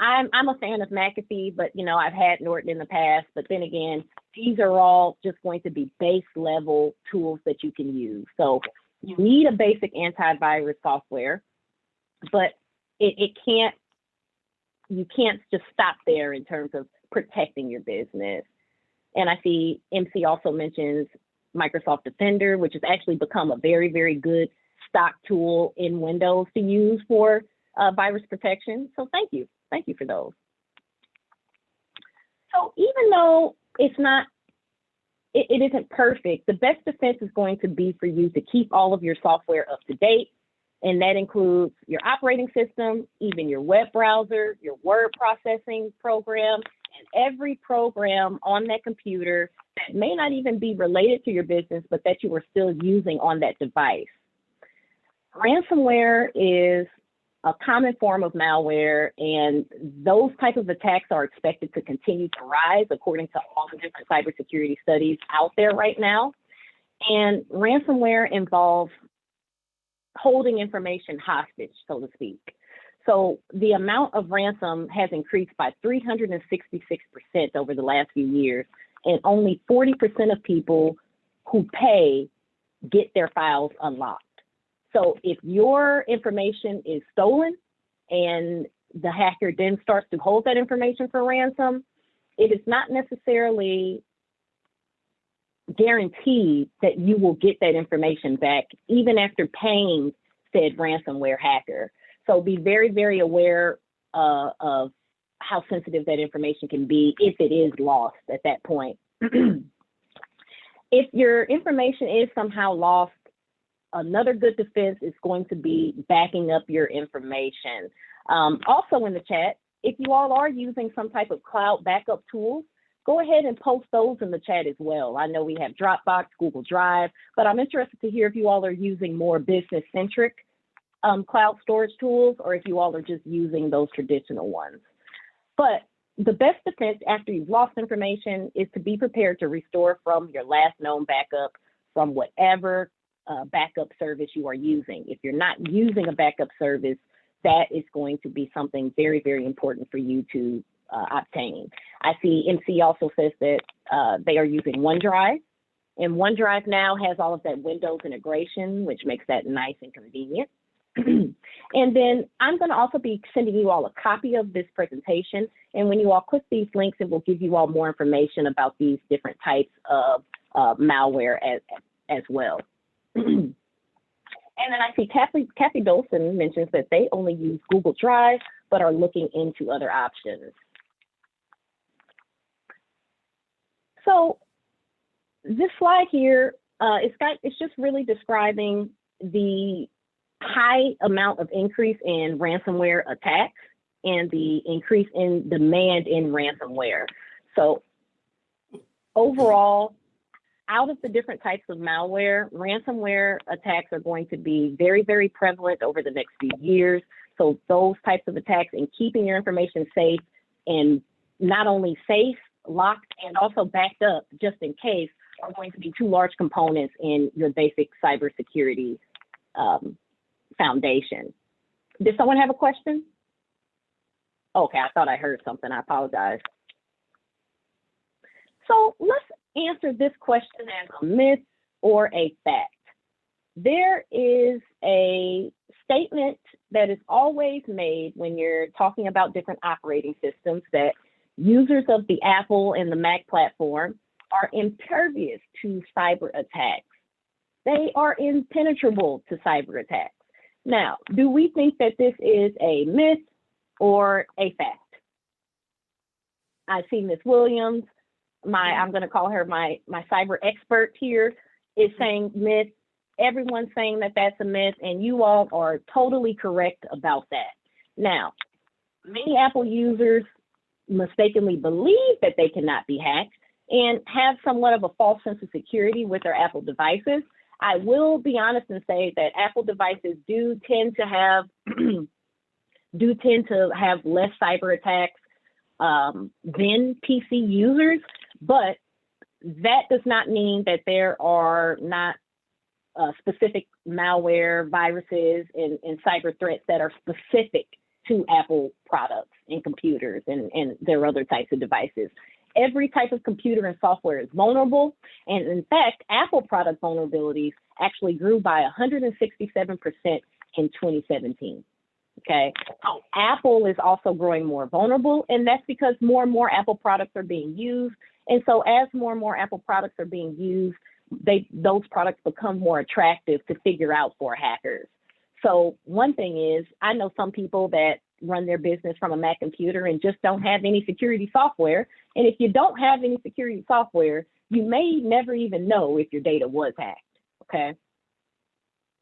I'm a fan of McAfee, but you know, I've had Norton in the past, but then again, these are all just going to be base level tools that you can use. So you need a basic antivirus software, but you can't just stop there in terms of protecting your business. And I see MC also mentions Microsoft Defender, which has actually become a very, very good stock tool in Windows to use for virus protection. So thank you for those. So even though it isn't perfect, the best defense is going to be for you to keep all of your software up to date. And that includes your operating system, even your web browser, your word processing program, and every program on that computer that may not even be related to your business, but that you are still using on that device. Ransomware is a common form of malware, and those type of attacks are expected to continue to rise according to all the different cybersecurity studies out there right now. And ransomware involves holding information hostage, so to speak. So the amount of ransom has increased by 366% over the last few years, and only 40% of people who pay get their files unlocked. So if your information is stolen and the hacker then starts to hold that information for ransom, it is not necessarily guaranteed that you will get that information back even after paying said ransomware hacker. So be very, very aware of how sensitive that information can be if it is lost at that point. If your information is somehow lost, another good defense is going to be backing up your information. Also in the chat, if you all are using some type of cloud backup tools, go ahead and post those in the chat as well. I know we have Dropbox, Google Drive, but I'm interested to hear if you all are using more business-centric cloud storage tools, or if you all are just using those traditional ones. But the best defense after you've lost information is to be prepared to restore from your last known backup from whatever backup service you are using. If you're not using a backup service, that is going to be something very, very important for you to obtain. I see MC also says that they are using OneDrive, and OneDrive now has all of that Windows integration, which makes that nice and convenient. And then I'm going to also be sending you all a copy of this presentation, and when you all click these links, it will give you all more information about these different types of malware as well. And then I see Kathy Dolson mentions that they only use Google Drive, but are looking into other options. So this slide here, it's just really describing the high amount of increase in ransomware attacks and the increase in demand in ransomware. So overall, out of the different types of malware, ransomware attacks are going to be very, very prevalent over the next few years. So those types of attacks and keeping your information safe, and not only safe, locked, and also backed up just in case, are going to be two large components in your basic cybersecurity foundation. Did someone have a question? Okay, I thought I heard something. I apologize. So let's answer this question as a myth or a fact. There is a statement that is always made when you're talking about different operating systems that users of the Apple and the Mac platform are impervious to cyber attacks. They are impenetrable to cyber attacks. Now, do we think that this is a myth or a fact? I see Ms. Williams, I'm going to call her my cyber expert here, is saying myth. Everyone's saying that that's a myth, and you all are totally correct about that. Now, Many Apple users mistakenly believe that they cannot be hacked and have somewhat of a false sense of security with their Apple devices. I will be honest and say that Apple devices do tend to have less cyber attacks than PC users, but that does not mean that there are not specific malware, viruses, and cyber threats that are specific to Apple products and computers and their other types of devices. Every type of computer and software is vulnerable. And in fact, Apple product vulnerabilities actually grew by 167% in 2017. Okay, so Apple is also growing more vulnerable, and that's because more and more Apple products are being used. And so as more and more Apple products are being used, those products become more attractive to figure out for hackers. So one thing is, I know some people that run their business from a Mac computer and just don't have any security software. And if you don't have any security software, you may never even know if your data was hacked, okay?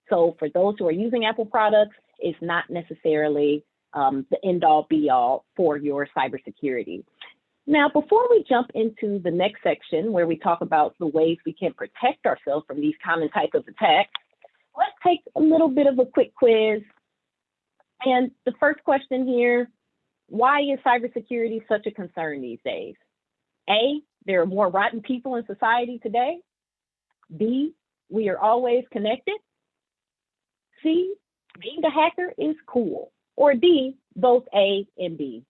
So for those who are using Apple products, it's not necessarily the end-all be-all for your cybersecurity. Now, before we jump into the next section where we talk about the ways we can protect ourselves from these common types of attacks, let's take a little bit of a quick quiz. And the first question here, why is cybersecurity such a concern these days? A, there are more rotten people in society today. B, we are always connected. C, being a hacker is cool. Or D, both A and B.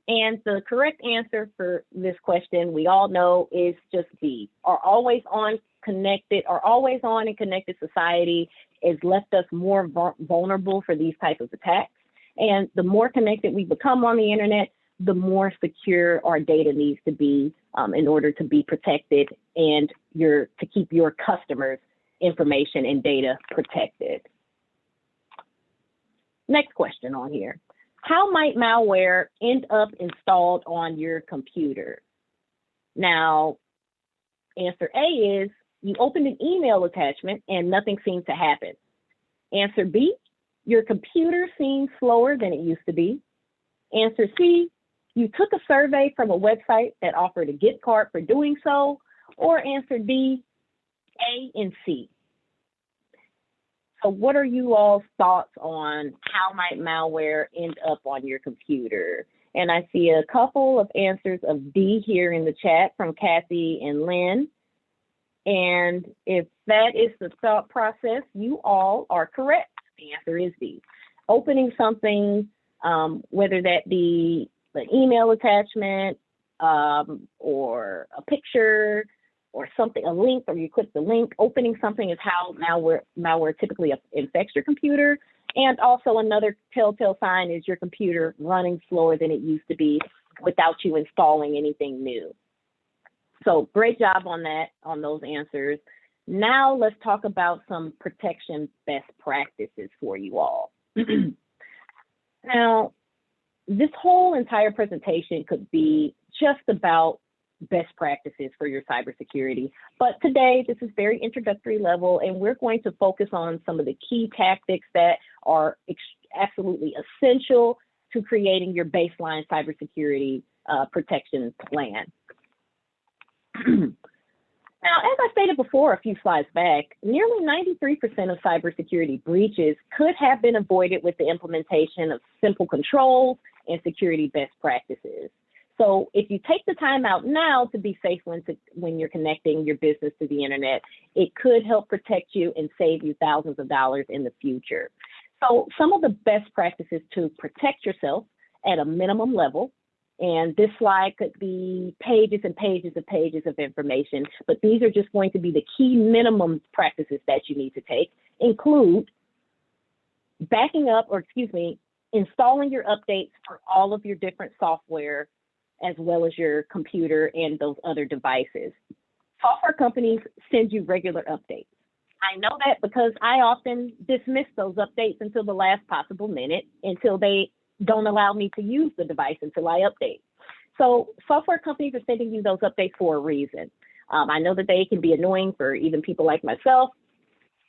And the correct answer for this question, we all know, is just B. Our always on and connected society has left us more vulnerable for these types of attacks. And the more connected we become on the internet, the more secure our data needs to be in order to be protected and to keep your customers' information and data protected. Next question on here. How might malware end up installed on your computer? Now, answer A is you opened an email attachment and nothing seems to happen. Answer B, your computer seems slower than it used to be. Answer C, you took a survey from a website that offered a gift card for doing so. Or answer D, A and C. So what are you all's thoughts on how might malware end up on your computer? And I see a couple of answers of D here in the chat from Kathy and Lynn. And if that is the thought process, you all are correct. The answer is D. Opening something, whether that be an email attachment or a picture or something, a link, or you click the link, opening something is how malware typically infects your computer. And also another telltale sign is your computer running slower than it used to be without you installing anything new. So great job on that, on those answers. Now let's talk about some protection best practices for you all. Now, this whole entire presentation could be just about best practices for your cybersecurity. But today, this is very introductory level, and we're going to focus on some of the key tactics that are absolutely essential to creating your baseline cybersecurity protection plan. Now, as I stated before a few slides back, nearly 93% of cybersecurity breaches could have been avoided with the implementation of simple controls and security best practices. So if you take the time out now to be safe when you're connecting your business to the internet, it could help protect you and save you thousands of dollars in the future. So some of the best practices to protect yourself at a minimum level, and this slide could be pages and pages and pages of information, but these are just going to be the key minimum practices that you need to take, include installing your updates for all of your different software, as well as your computer and those other devices. Software companies send you regular updates. I know that because I often dismiss those updates until the last possible minute, until they don't allow me to use the device until I update. So software companies are sending you those updates for a reason. I know that they can be annoying for even people like myself,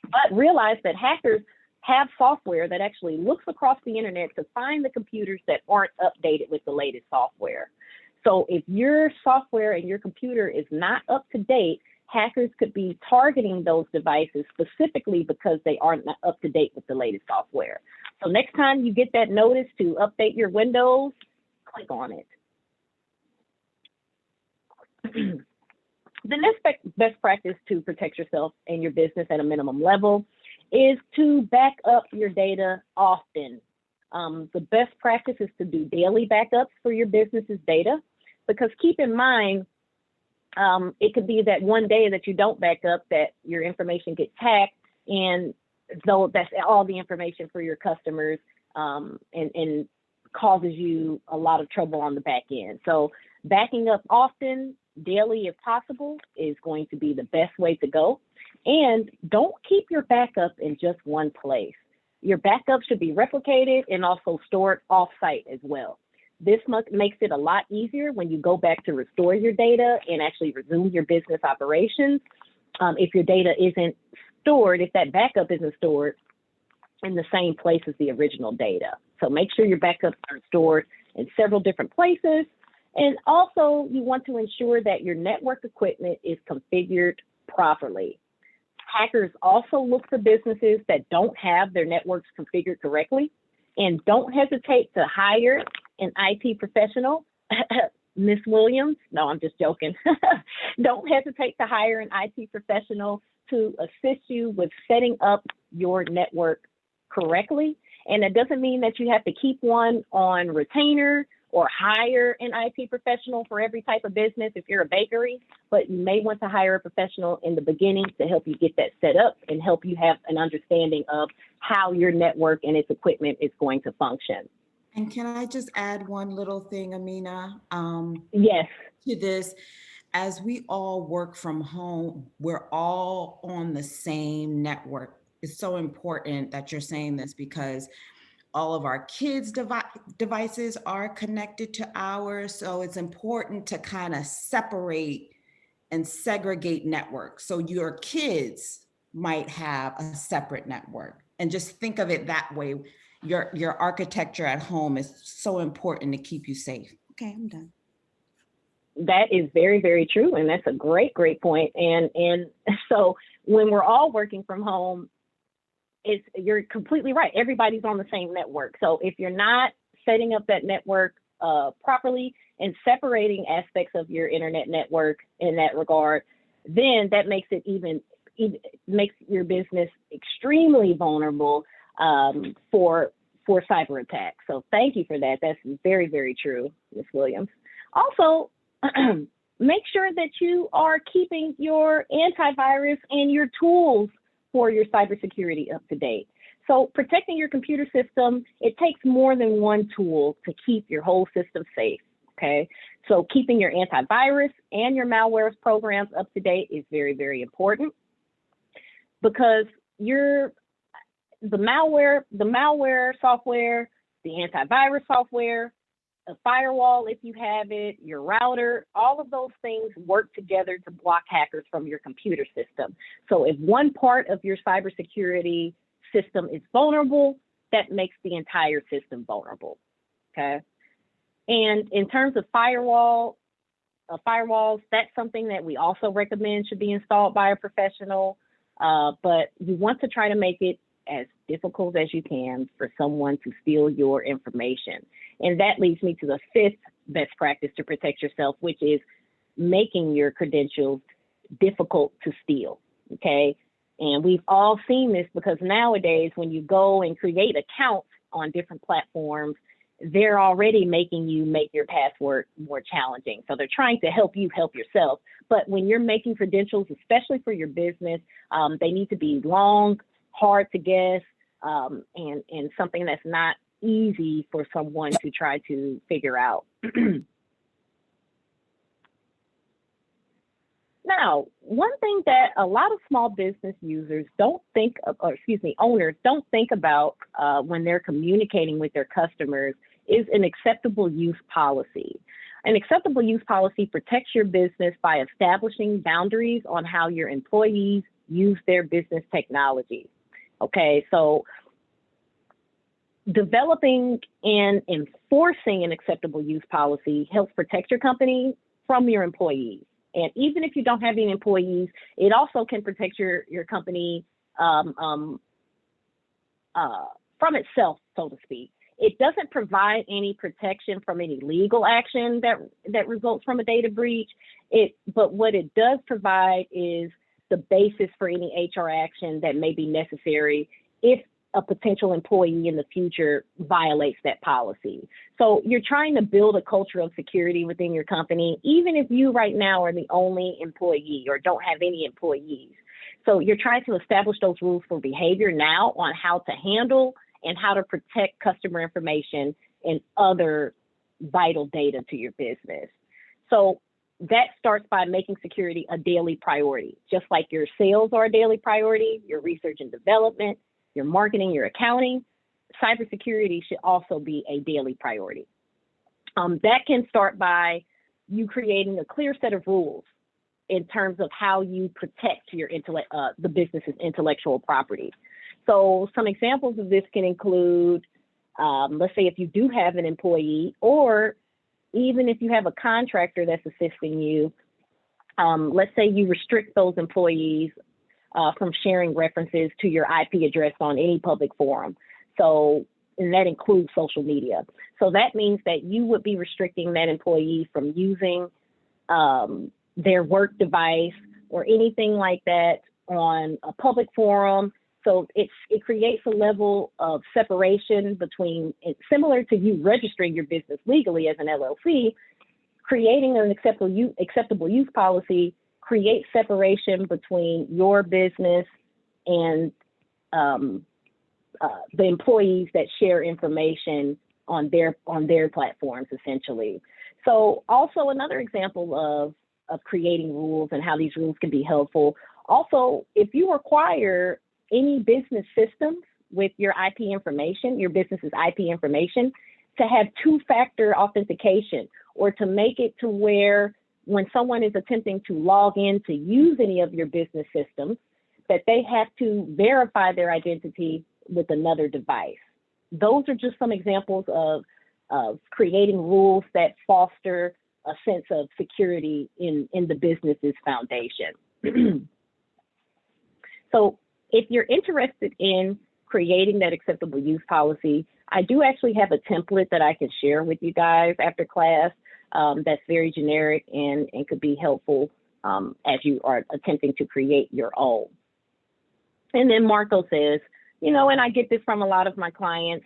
but realize that hackers have software that actually looks across the internet to find the computers that aren't updated with the latest software. So if your software and your computer is not up to date, hackers could be targeting those devices specifically because they aren't up to date with the latest software. So next time you get that notice to update your Windows, click on it. The next best practice to protect yourself and your business at a minimum level is to back up your data often. The best practice is to do daily backups for your business's data, because keep in mind, it could be that one day that you don't back up that your information gets hacked, and so that's all the information for your customers, and causes you a lot of trouble on the back end. So backing up often, daily if possible, is going to be the best way to go. And don't keep your backup in just one place. Your backup should be replicated and also stored off-site as well. This makes it a lot easier when you go back to restore your data and actually resume your business operations. If your data isn't stored, if that backup isn't stored in the same place as the original data. So make sure your backups are stored in several different places. And also you want to ensure that your network equipment is configured properly. Hackers also look for businesses that don't have their networks configured correctly, and don't hesitate to hire an IT professional. Miss Williams, no, I'm just joking. Don't hesitate to hire an IT professional to assist you with setting up your network correctly. And it doesn't mean that you have to keep one on retainer or hire an IT professional for every type of business if you're a bakery, but you may want to hire a professional in the beginning to help you get that set up and help you have an understanding of how your network and its equipment is going to function. And can I just add one little thing, Amina? Yes. To this, as we all work from home, we're all on the same network. It's so important that you're saying this, because all of our kids' devices are connected to ours. So it's important to kind of separate and segregate networks. So your kids might have a separate network, and just think of it that way. Your architecture at home is so important to keep you safe. Okay, I'm done. That is very, very true. And that's a great, great point. And so when we're all working from home, you're completely right. Everybody's on the same network. So if you're not setting up that network properly and separating aspects of your internet network in that regard, then that makes it makes your business extremely vulnerable for cyber attacks. So thank you for that. That's very, very true, Ms. Williams. Also, make sure that you are keeping your antivirus and your tools for your cybersecurity up to date. So protecting your computer system, it takes more than one tool to keep your whole system safe, okay? So keeping your antivirus and your malware programs up to date is very, very important, because the malware software, the antivirus software, a firewall if you have it, your router, all of those things work together to block hackers from your computer system. So if one part of your cybersecurity system is vulnerable, that makes the entire system vulnerable, okay? And in terms of firewalls, that's something that we also recommend should be installed by a professional, but you want to try to make it as difficult as you can for someone to steal your information. And that leads me to the fifth best practice to protect yourself, which is making your credentials difficult to steal, okay? And we've all seen this, because nowadays when you go and create accounts on different platforms, they're already making you make your password more challenging. So they're trying to help you help yourself. But when you're making credentials, especially for your business, they need to be long, hard to guess, and something that's not easy for someone to try to figure out. Now, one thing that a lot of small business users don't think of, owners don't think about when they're communicating with their customers is an acceptable use policy. An acceptable use policy protects your business by establishing boundaries on how your employees use their business technology. Okay, so developing and enforcing an acceptable use policy helps protect your company from your employees. And even if you don't have any employees, it also can protect your company from itself, so to speak. It doesn't provide any protection from any legal action that results from a data breach. But what it does provide is the basis for any HR action that may be necessary if a potential employee in the future violates that policy. So you're trying to build a culture of security within your company, even if you right now are the only employee or don't have any employees. So you're trying to establish those rules for behavior now on how to handle and how to protect customer information and other vital data to your business. So that starts by making security a daily priority, just like your sales are a daily priority, your research and development, your marketing, your accounting. Cybersecurity should also be a daily priority. That can start by you creating a clear set of rules in terms of how you protect your the business's intellectual property. So some examples of this can include, let's say if you do have an employee, or even if you have a contractor that's assisting you, let's say you restrict those employees from sharing references to your IP address on any public forum. So, and that includes social media. So that means that you would be restricting that employee from using their work device or anything like that on a public forum. So it creates a level of separation between, similar to you registering your business legally as an LLC, creating an acceptable use policy creates separation between your business and the employees that share information on their platforms, essentially. So also another example of creating rules and how these rules can be helpful. Also, if you require any business systems with your IP information, your business's IP information, to have two-factor authentication, or to make it to where when someone is attempting to log in to use any of your business systems, that they have to verify their identity with another device. Those are just some examples of creating rules that foster a sense of security in the business's foundation. So if you're interested in creating that acceptable use policy, I do actually have a template that I can share with you guys after class that's very generic and could be helpful as you are attempting to create your own. And then Marco says, you know, and I get this from a lot of my clients,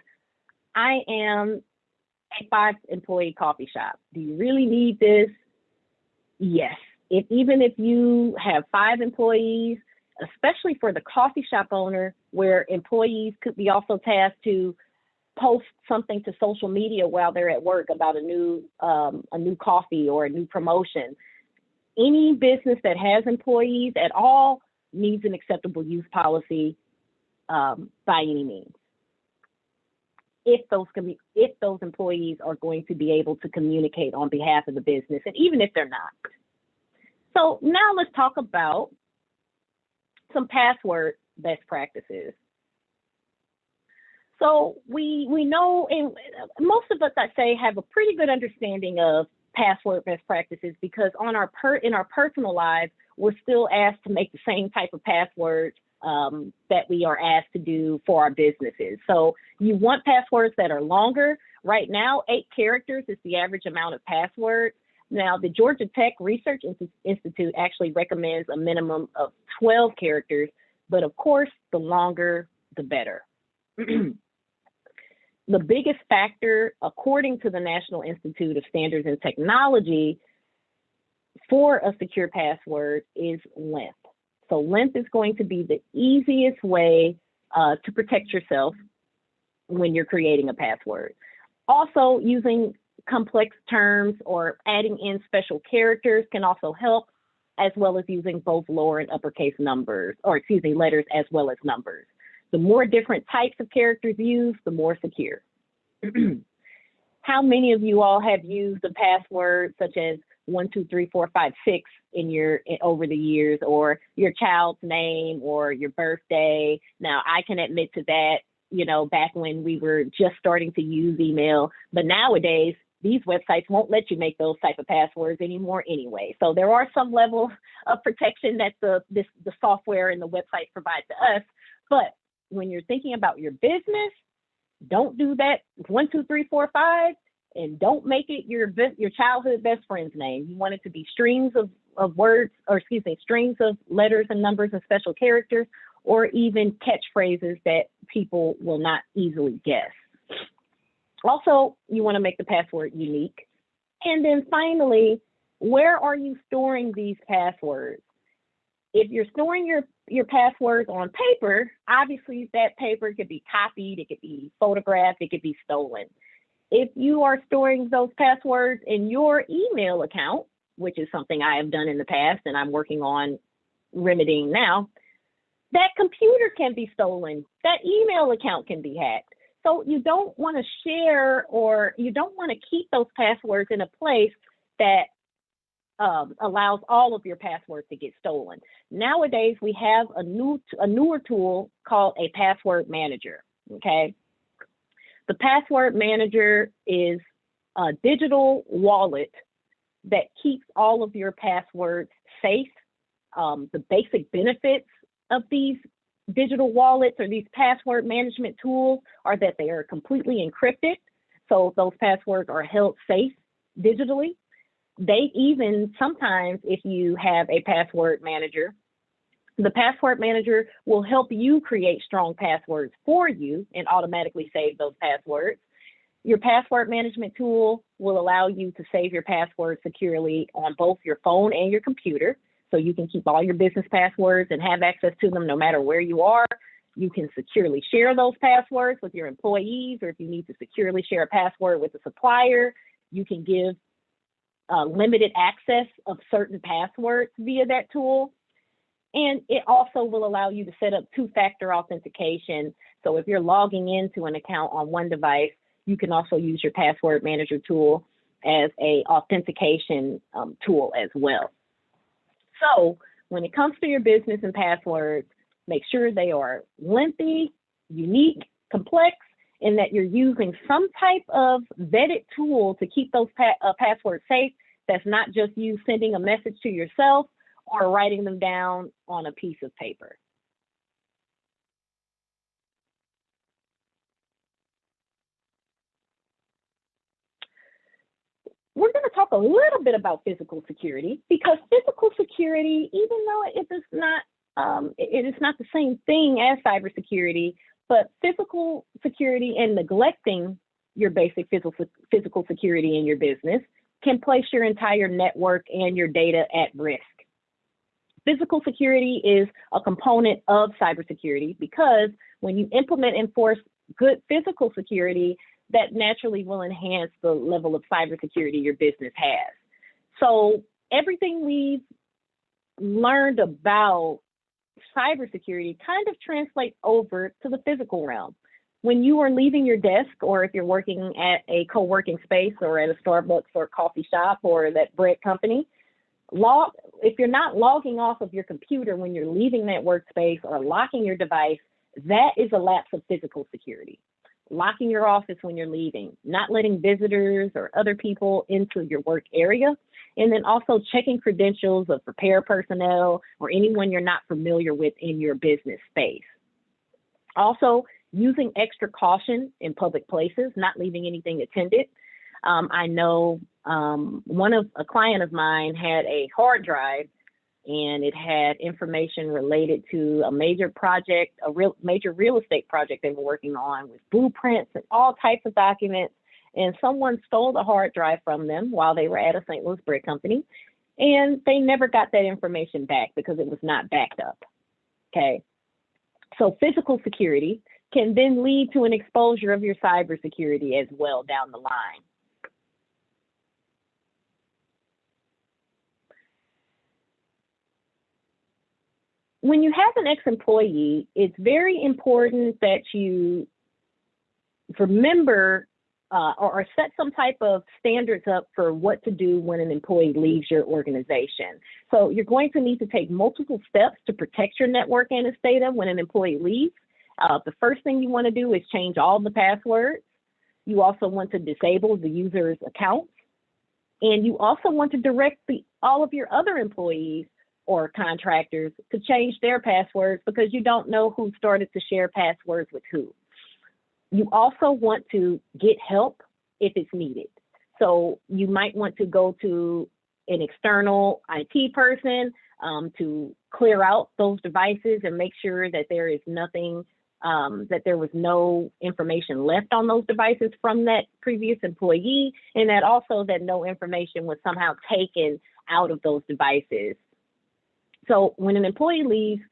I am a 5-employee coffee shop. Do you really need this? Yes. Even if you have 5 employees, especially for the coffee shop owner, where employees could be also tasked to post something to social media while they're at work about a new coffee or a new promotion. Any business that has employees at all needs an acceptable use policy by any means. If those employees are going to be able to communicate on behalf of the business, and even if they're not. So now let's talk about some password best practices. So we know, and most of us, I'd say, have a pretty good understanding of password best practices, because in our personal lives, we're still asked to make the same type of passwords that we are asked to do for our businesses. So you want passwords that are longer. Right now, 8 characters is the average amount of passwords. Now, the Georgia Tech Research Institute actually recommends a minimum of 12 characters, but of course, the longer, the better. The biggest factor, according to the National Institute of Standards and Technology, for a secure password is length. So length is going to be the easiest way to protect yourself when you're creating a password. Also, using complex terms or adding in special characters can also help, as well as using both lower and uppercase numbers, or letters as well as numbers. The more different types of characters used, the more secure. How many of you all have used a password such as 1, 2, 3, 4, 5, 6 over the years, or your child's name or your birthday? Now, I can admit to that. you know, back when we were just starting to use email. But nowadays, these websites won't let you make those type of passwords anymore anyway. So there are some level of protection that the software and the website provide to us. But when you're thinking about your business, don't do that 1, 2, 3, 4, 5, and don't make it your childhood best friend's name. You want it to be strings of words, or excuse me, strings of letters and numbers and special characters, or even catchphrases that people will not easily guess. Also, you want to make the password unique. And then finally, where are you storing these passwords? If you're storing your passwords on paper, obviously that paper could be copied, it could be photographed, it could be stolen. If you are storing those passwords in your email account, which is something I have done in the past and I'm working on remedying now, that computer can be stolen, that email account can be hacked. So you don't want to share, or you don't want to keep those passwords in a place that allows all of your passwords to get stolen. Nowadays, we have a newer tool called a password manager, okay? The password manager is a digital wallet that keeps all of your passwords safe. The basic benefits of these digital wallets or these password management tools are that they are completely encrypted. So those passwords are held safe digitally. They even sometimes, if you have a password manager, the password manager will help you create strong passwords for you and automatically save those passwords. Your password management tool will allow you to save your passwords securely on both your phone and your computer. So you can keep all your business passwords and have access to them no matter where you are. You can securely share those passwords with your employees, or if you need to securely share a password with a supplier, you can give limited access of certain passwords via that tool. And it also will allow you to set up two-factor authentication. So if you're logging into an account on one device, you can also use your password manager tool as a authentication tool as well. So when it comes to your business and passwords, make sure they are lengthy, unique, complex, and that you're using some type of vetted tool to keep those passwords safe. That's not just you sending a message to yourself or writing them down on a piece of paper. We're going to talk a little bit about physical security, because physical security, even though it is not the same thing as cybersecurity, but physical security and neglecting your basic physical security in your business can place your entire network and your data at risk. Physical security is a component of cybersecurity, because when you implement and enforce good physical security, that naturally will enhance the level of cybersecurity your business has. So everything we've learned about cybersecurity kind of translates over to the physical realm. When you are leaving your desk, or if you're working at a co-working space or at a Starbucks or coffee shop or that bread company, if you're not logging off of your computer when you're leaving that workspace or locking your device, that is a lapse of physical security. Locking your office when you're leaving, not letting visitors or other people into your work area, and then also checking credentials of repair personnel or anyone you're not familiar with in your business space. Also, using extra caution in public places, not leaving anything attended. I know a client of mine had a hard drive, and it had information related to a major project, major real estate project they were working on, with blueprints and all types of documents. And someone stole the hard drive from them while they were at a St. Louis brick company, and they never got that information back because it was not backed up. Okay, so physical security can then lead to an exposure of your cybersecurity as well down the line. When you have an ex-employee, it's very important that you remember or set some type of standards up for what to do when an employee leaves your organization. So you're going to need to take multiple steps to protect your network and its data when an employee leaves. The first thing you want to do is change all the passwords. You also want to disable the user's accounts. And you also want to direct all of your other employees or contractors to change their passwords, because you don't know who started to share passwords with who. You also want to get help if it's needed. So you might want to go to an external IT person to clear out those devices and make sure that there is nothing, that there was no information left on those devices from that previous employee, and that also that no information was somehow taken out of those devices. So when an employee leaves,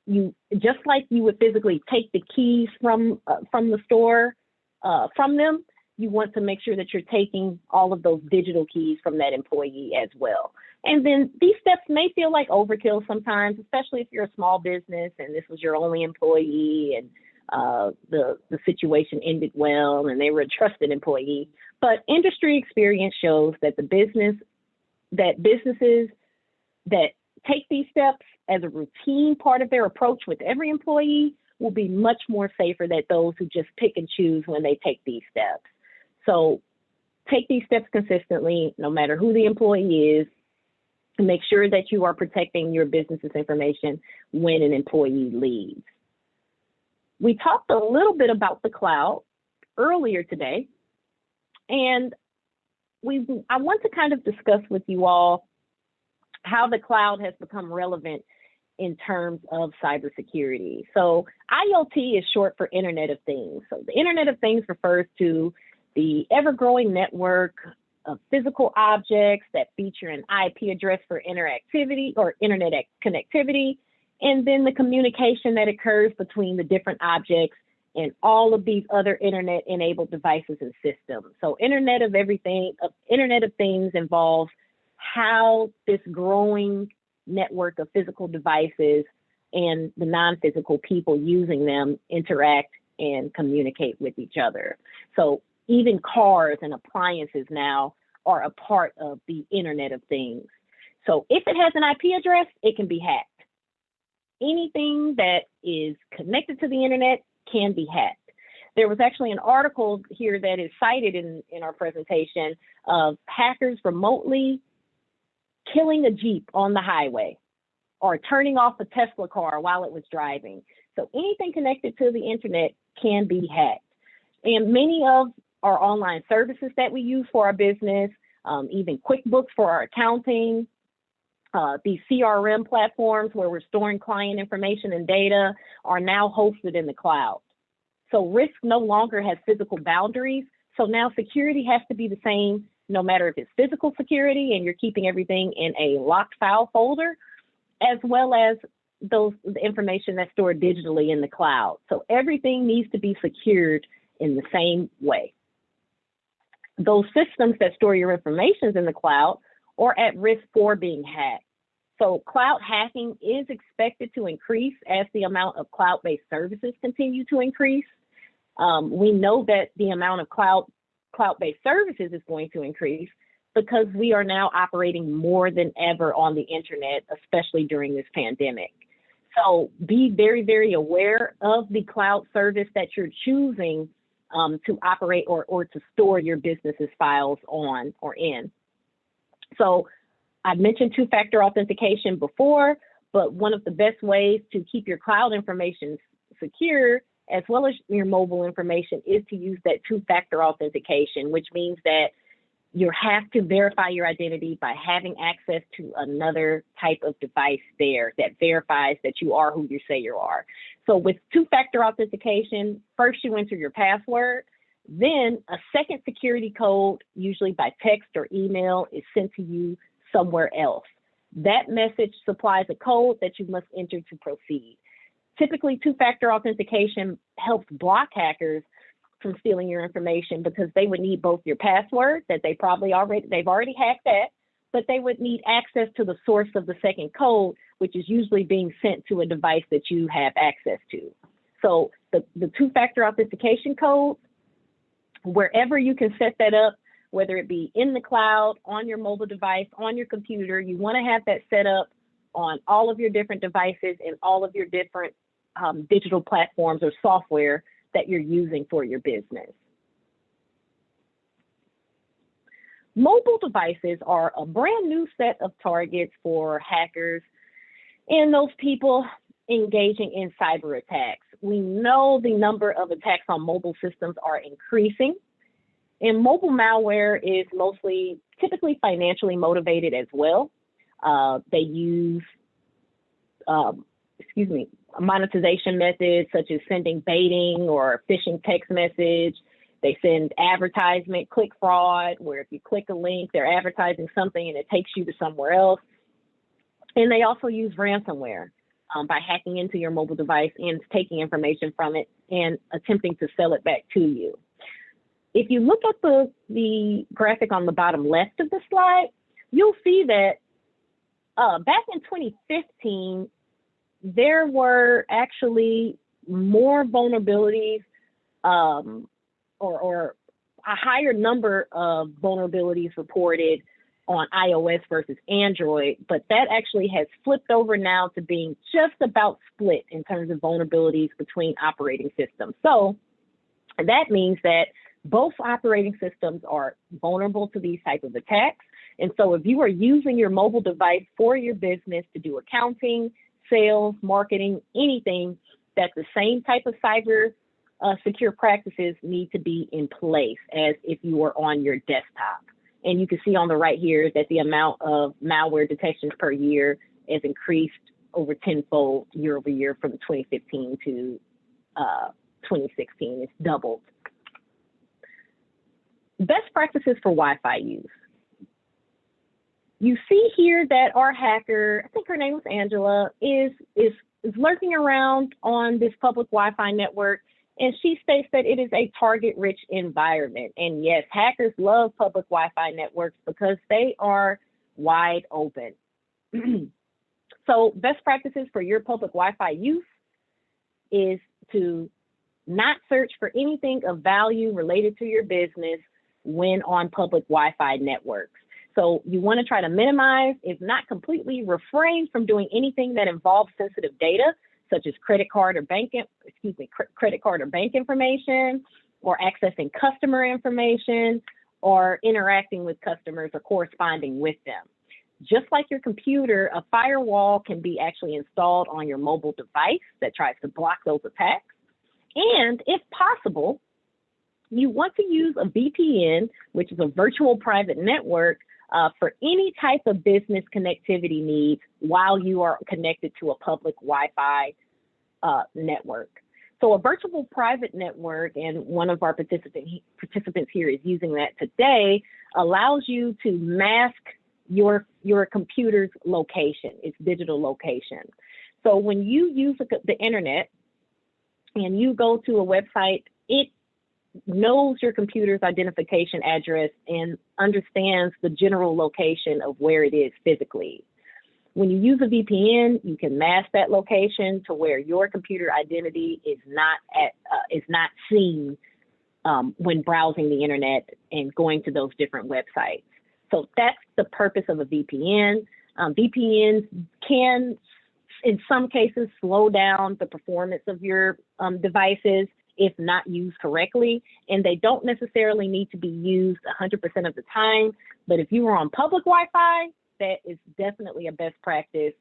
you, just like you would physically take the keys from the store from them, you want to make sure that you're taking all of those digital keys from that employee as well. And then these steps may feel like overkill sometimes, especially if you're a small business and this was your only employee and the situation ended well and they were a trusted employee. But industry experience shows that businesses that take these steps as a routine part of their approach with every employee will be much more safer than those who just pick and choose when they take these steps. So take these steps consistently, no matter who the employee is, to make sure that you are protecting your business's information when an employee leaves. We talked a little bit about the cloud earlier today, and I want to kind of discuss with you all how the cloud has become relevant in terms of cybersecurity. So IoT is short for Internet of Things. So the Internet of Things refers to the ever-growing network of physical objects that feature an IP address for interactivity or internet connectivity, and then the communication that occurs between the different objects and all of these other internet-enabled devices and systems. So Internet of Things involves how this growing network of physical devices and the non-physical people using them interact and communicate with each other. So even cars and appliances now are a part of the Internet of Things. So if it has an IP address, it can be hacked. Anything that is connected to the internet can be hacked. There was actually an article here that is cited in our presentation of hackers remotely killing a Jeep on the highway or turning off a Tesla car while it was driving. So anything connected to the internet can be hacked. And many of our online services that we use for our business, even QuickBooks for our accounting, these CRM platforms where we're storing client information and data are now hosted in the cloud. So risk no longer has physical boundaries. So now security has to be the same, no matter if it's physical security and you're keeping everything in a locked file folder, as well as the information that's stored digitally in the cloud. So everything needs to be secured in the same way. Those systems that store your information in the cloud are at risk for being hacked. So cloud hacking is expected to increase as the amount of cloud-based services continue to increase. We know that the amount of cloud-based services is going to increase because we are now operating more than ever on the internet, especially during this pandemic. So be very, very aware of the cloud service that you're choosing to operate or to store your business's files on or in. So I mentioned two-factor authentication before, but one of the best ways to keep your cloud information secure, as well as your mobile information, is to use that two-factor authentication, which means that you have to verify your identity by having access to another type of device there that verifies that you are who you say you are. So with two-factor authentication, first you enter your password, then a second security code, usually by text or email, is sent to you somewhere else. That message supplies a code that you must enter to proceed. Typically, two-factor authentication helps block hackers from stealing your information because they would need both your password that they've already hacked that, but they would need access to the source of the second code, which is usually being sent to a device that you have access to. So the two-factor authentication code, wherever you can set that up, whether it be in the cloud, on your mobile device, on your computer, you want to have that set up on all of your different devices and all of your different digital platforms or software that you're using for your business. Mobile devices are a brand new set of targets for hackers and those people engaging in cyber attacks. We know the number of attacks on mobile systems are increasing, and mobile malware is mostly typically financially motivated as well. They use, monetization methods such as sending baiting or phishing text message. They send advertisement, click fraud, where if you click a link, they're advertising something and it takes you to somewhere else. And they also use ransomware by hacking into your mobile device and taking information from it and attempting to sell it back to you. If you look at the graphic on the bottom left of the slide, you'll see that back in 2015, there were actually more vulnerabilities or a higher number of vulnerabilities reported on iOS versus Android, but that actually has flipped over now to being just about split in terms of vulnerabilities between operating systems. So that means that both operating systems are vulnerable to these types of attacks. And so if you are using your mobile device for your business to do accounting, sales, marketing, anything, that the same type of cyber secure practices need to be in place as if you were on your desktop. And you can see on the right here that the amount of malware detections per year has increased over tenfold year over year from 2015 to 2016. It's doubled. Best practices for Wi-Fi use. You see here that our hacker, I think her name was Angela, is lurking around on this public Wi-Fi network, and she states that it is a target-rich environment. And yes, hackers love public Wi-Fi networks because they are wide open. So best practices for your public Wi-Fi use is to not search for anything of value related to your business when on public Wi-Fi networks. So you want to try to minimize, if not completely refrain from doing anything that involves sensitive data, such as credit card or bank information, or accessing customer information, or interacting with customers or corresponding with them. Just like your computer, a firewall can be actually installed on your mobile device that tries to block those attacks. And if possible, you want to use a VPN, which is a virtual private network, for any type of business connectivity needs while you are connected to a public Wi-Fi network. So a virtual private network, and one of our participants here is using that today, allows you to mask your computer's location, its digital location. So when you use the internet and you go to a website, it knows your computer's identification address and understands the general location of where it is physically. When you use a VPN, you can mask that location to where your computer identity is not seen when browsing the internet and going to those different websites. So that's the purpose of a VPN. VPNs can, in some cases, slow down the performance of your devices if not used correctly, and they don't necessarily need to be used 100% of the time. But if you are on public Wi-Fi, that is definitely a best practice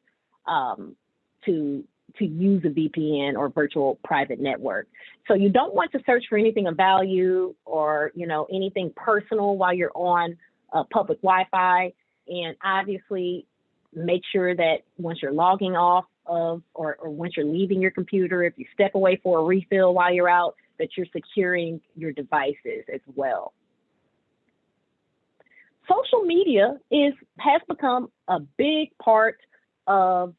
to use a VPN or virtual private network. So you don't want to search for anything of value or anything personal while you're on public Wi-Fi, and obviously make sure that once you're logging off of or once you're leaving your computer, if you step away for a refill while you're out, that you're securing your devices as well. Social media has become a big part of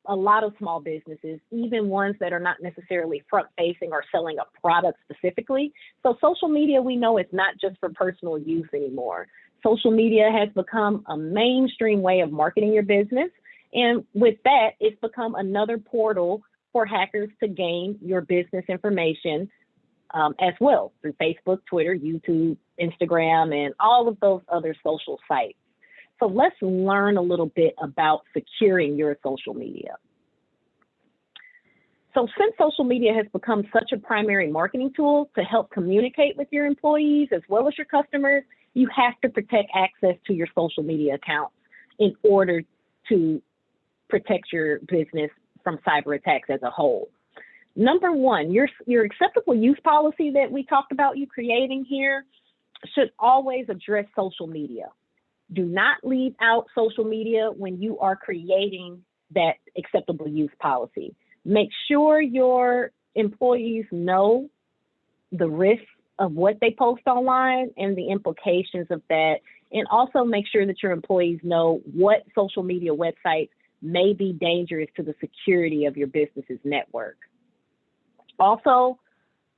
a lot of small businesses, even ones that are not necessarily front-facing or selling a product specifically. So social media, we know, is not just for personal use anymore. Social media has become a mainstream way of marketing your business. And with that, it's become another portal for hackers to gain your business information as well through Facebook, Twitter, YouTube, Instagram, and all of those other social sites. So let's learn a little bit about securing your social media. So since social media has become such a primary marketing tool to help communicate with your employees as well as your customers, you have to protect access to your social media accounts in order to protect your business from cyber attacks as a whole. Number one, your acceptable use policy that we talked about you creating here should always address social media. Do not leave out social media when you are creating that acceptable use policy. Make sure your employees know the risks of what they post online and the implications of that. And also make sure that your employees know what social media websites may be dangerous to the security of your business's network. Also,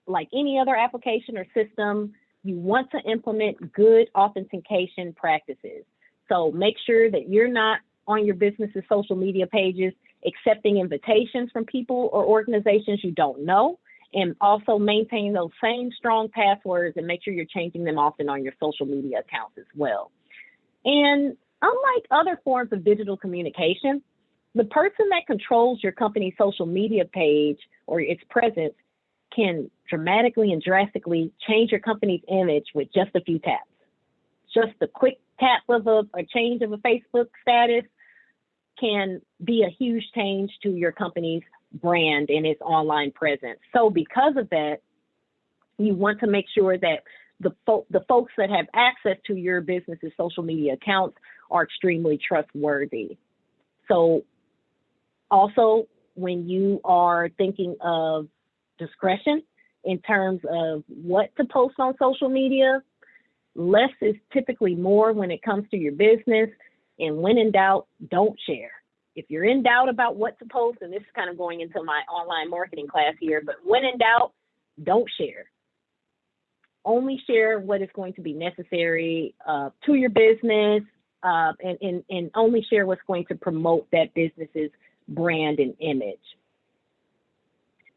like any other application or system, you want to implement good authentication practices. So make sure that you're not on your business's social media pages accepting invitations from people or organizations you don't know, and also maintain those same strong passwords and make sure you're changing them often on your social media accounts as well. And unlike other forms of digital communication, the person that controls your company's social media page or its presence can dramatically and drastically change your company's image with just a few taps. Just a quick tap of a change of a Facebook status can be a huge change to your company's brand and its online presence. So because of that, you want to make sure that the folks that have access to your business's social media accounts are extremely trustworthy. So also, when you are thinking of discretion in terms of what to post on social media, less is typically more when it comes to your business. And when in doubt, don't share. If you're in doubt about what to post, and this is kind of going into my online marketing class here, but when in doubt, don't share. Only share what is going to be necessary to your business, and only share what's going to promote that business's brand and image.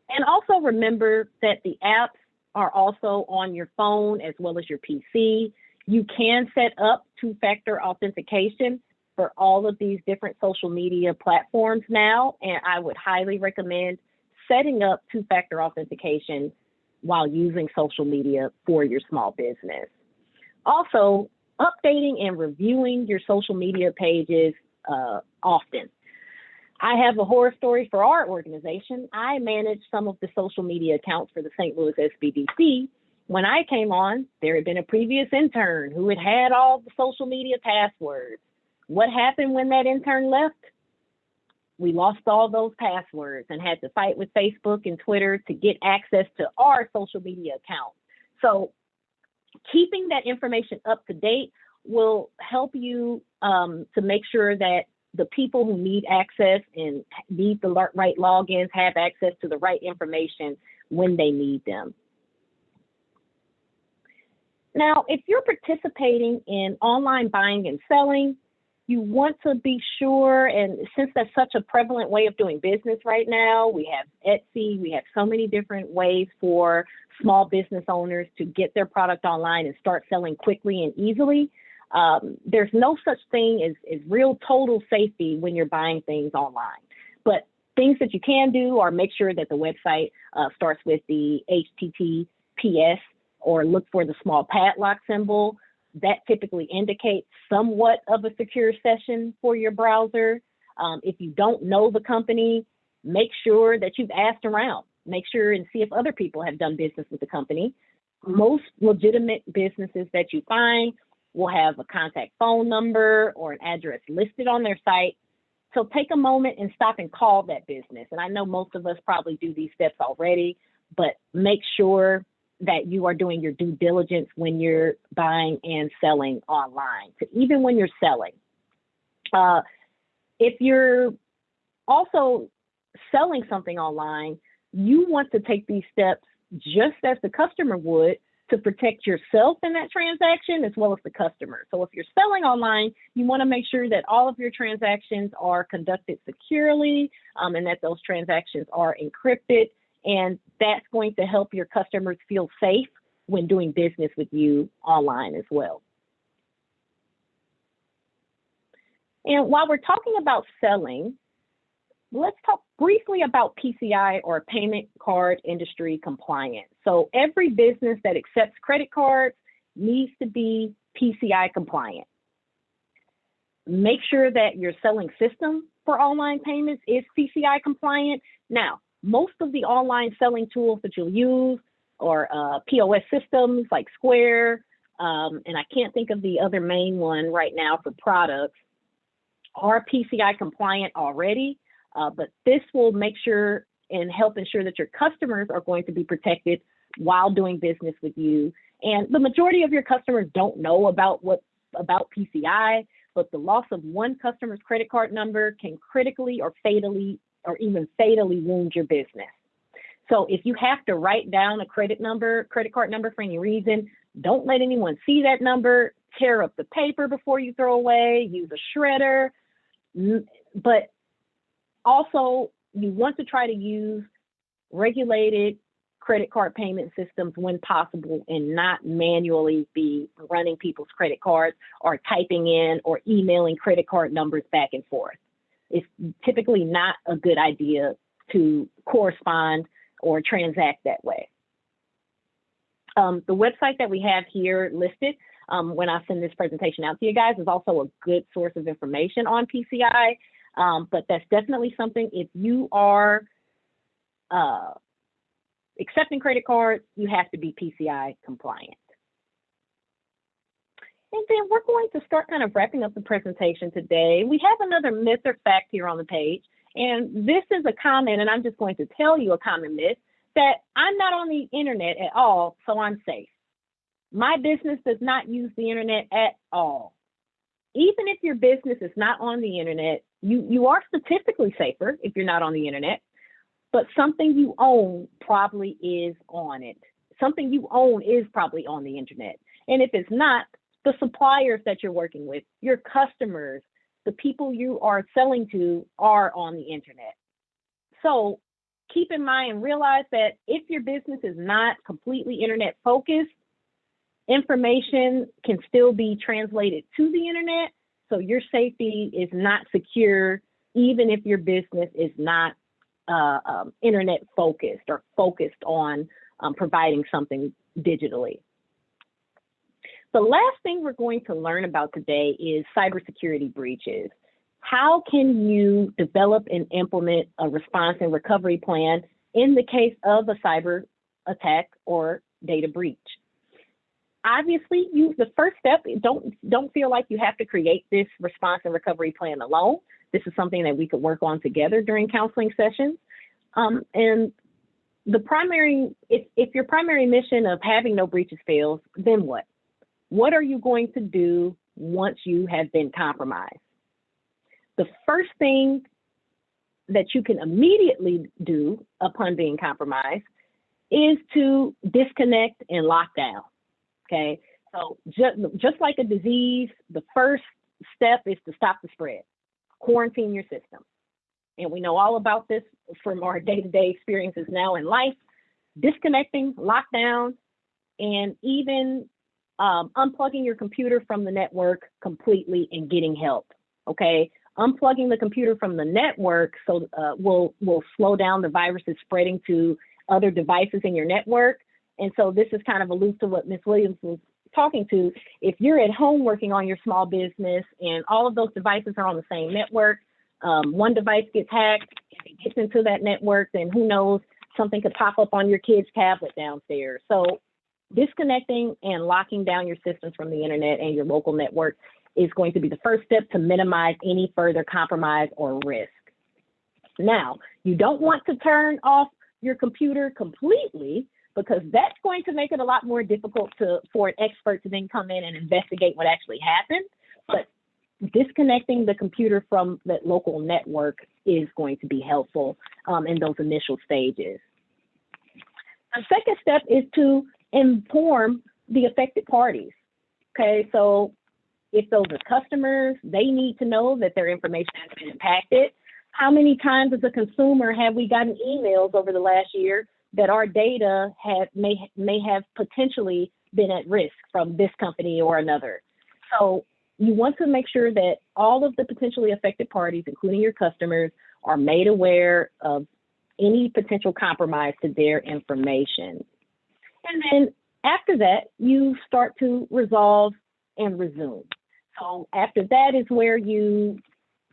And also remember that the apps are also on your phone as well as your PC. You can set up two-factor authentication for all of these different social media platforms now, and I would highly recommend setting up two-factor authentication while using social media for your small business. Also, updating and reviewing your social media pages often. I have a horror story for our organization. I managed some of the social media accounts for the St. Louis SBDC. When I came on, there had been a previous intern who had all the social media passwords. What happened when that intern left? We lost all those passwords and had to fight with Facebook and Twitter to get access to our social media accounts. So keeping that information up to date will help you to make sure that the people who need access and need the right logins have access to the right information when they need them. Now, if you're participating in online buying and selling, you want to be sure, and since that's such a prevalent way of doing business right now, we have Etsy, we have so many different ways for small business owners to get their product online and start selling quickly and easily. There's no such thing as real total safety when you're buying things online. But things that you can do are make sure that the website starts with the HTTPS, or look for the small padlock symbol. That typically indicates somewhat of a secure session for your browser. If you don't know the company, make sure that you've asked around. Make sure and see if other people have done business with the company. Most legitimate businesses that you find will have a contact phone number or an address listed on their site. So take a moment and stop and call that business. And I know most of us probably do these steps already, but make sure that you are doing your due diligence when you're buying and selling online, so even when you're selling. If you're also selling something online, you want to take these steps just as the customer would to protect yourself in that transaction as well as the customer. So if you're selling online, you want to make sure that all of your transactions are conducted securely and that those transactions are encrypted. And that's going to help your customers feel safe when doing business with you online as well. And while we're talking about selling, let's talk briefly about PCI, or payment card industry compliance. So every business that accepts credit cards needs to be PCI compliant. Make sure that your selling system for online payments is PCI compliant. Now, most of the online selling tools that you'll use are POS systems like Square, and I can't think of the other main one right now for products, are PCI compliant already, but this will make sure and help ensure that your customers are going to be protected while doing business with you. And the majority of your customers don't know about PCI, but the loss of one customer's credit card number can critically or fatally or even fatally wound your business. So if you have to write down a credit card number for any reason, don't let anyone see that number. Tear up the paper before you throw away, use a shredder. But also, you want to try to use regulated credit card payment systems when possible, and not manually be running people's credit cards or typing in or emailing credit card numbers back and forth. It's typically not a good idea to correspond or transact that way. The website that we have here listed when I send this presentation out to you guys is also a good source of information on PCI, but that's definitely something, if you are accepting credit cards, you have to be PCI compliant. And then we're going to start kind of wrapping up the presentation today. We have another myth or fact here on the page, and this is a comment, and I'm just going to tell you a common myth, that I'm not on the internet at all, so I'm safe. My business does not use the internet at all. Even if your business is not on the internet, you are statistically safer if you're not on the internet, but something you own probably is on it. Something you own is probably on the internet. And if it's not, the suppliers that you're working with, your customers, the people you are selling to are on the internet. So keep in mind and realize that if your business is not completely internet focused, information can still be translated to the internet. So your safety is not secure, even if your business is not internet focused or focused on providing something digitally. The last thing we're going to learn about today is cybersecurity breaches. How can you develop and implement a response and recovery plan in the case of a cyber attack or data breach? Obviously, the first step, don't feel like you have to create this response and recovery plan alone. This is something that we could work on together during counseling sessions. And the primary, if your primary mission of having no breaches fails, then what? What are you going to do once you have been compromised? The first thing that you can immediately do upon being compromised is to disconnect and lock down, okay? So just like a disease, the first step is to stop the spread, quarantine your system. And we know all about this from our day-to-day experiences now in life, disconnecting, lockdown, and even unplugging your computer from the network completely and getting help, okay? Unplugging the computer from the network will slow down the viruses spreading to other devices in your network. And so this is kind of alludes to what Ms. Williams was talking to. If you're at home working on your small business and all of those devices are on the same network, one device gets hacked, if it gets into that network, then who knows, something could pop up on your kid's tablet downstairs. So disconnecting and locking down your systems from the internet and your local network is going to be the first step to minimize any further compromise or risk. Now, you don't want to turn off your computer completely, because that's going to make it a lot more difficult for an expert to then come in and investigate what actually happened. But disconnecting the computer from that local network is going to be helpful in those initial stages. The second step is to inform the affected parties. Okay, so if those are customers, they need to know that their information has been impacted. How many times as a consumer have we gotten emails over the last year that our data may have potentially been at risk from this company or another? So you want to make sure that all of the potentially affected parties, including your customers, are made aware of any potential compromise to their information. And then after that, you start to resolve and resume. So after that is where you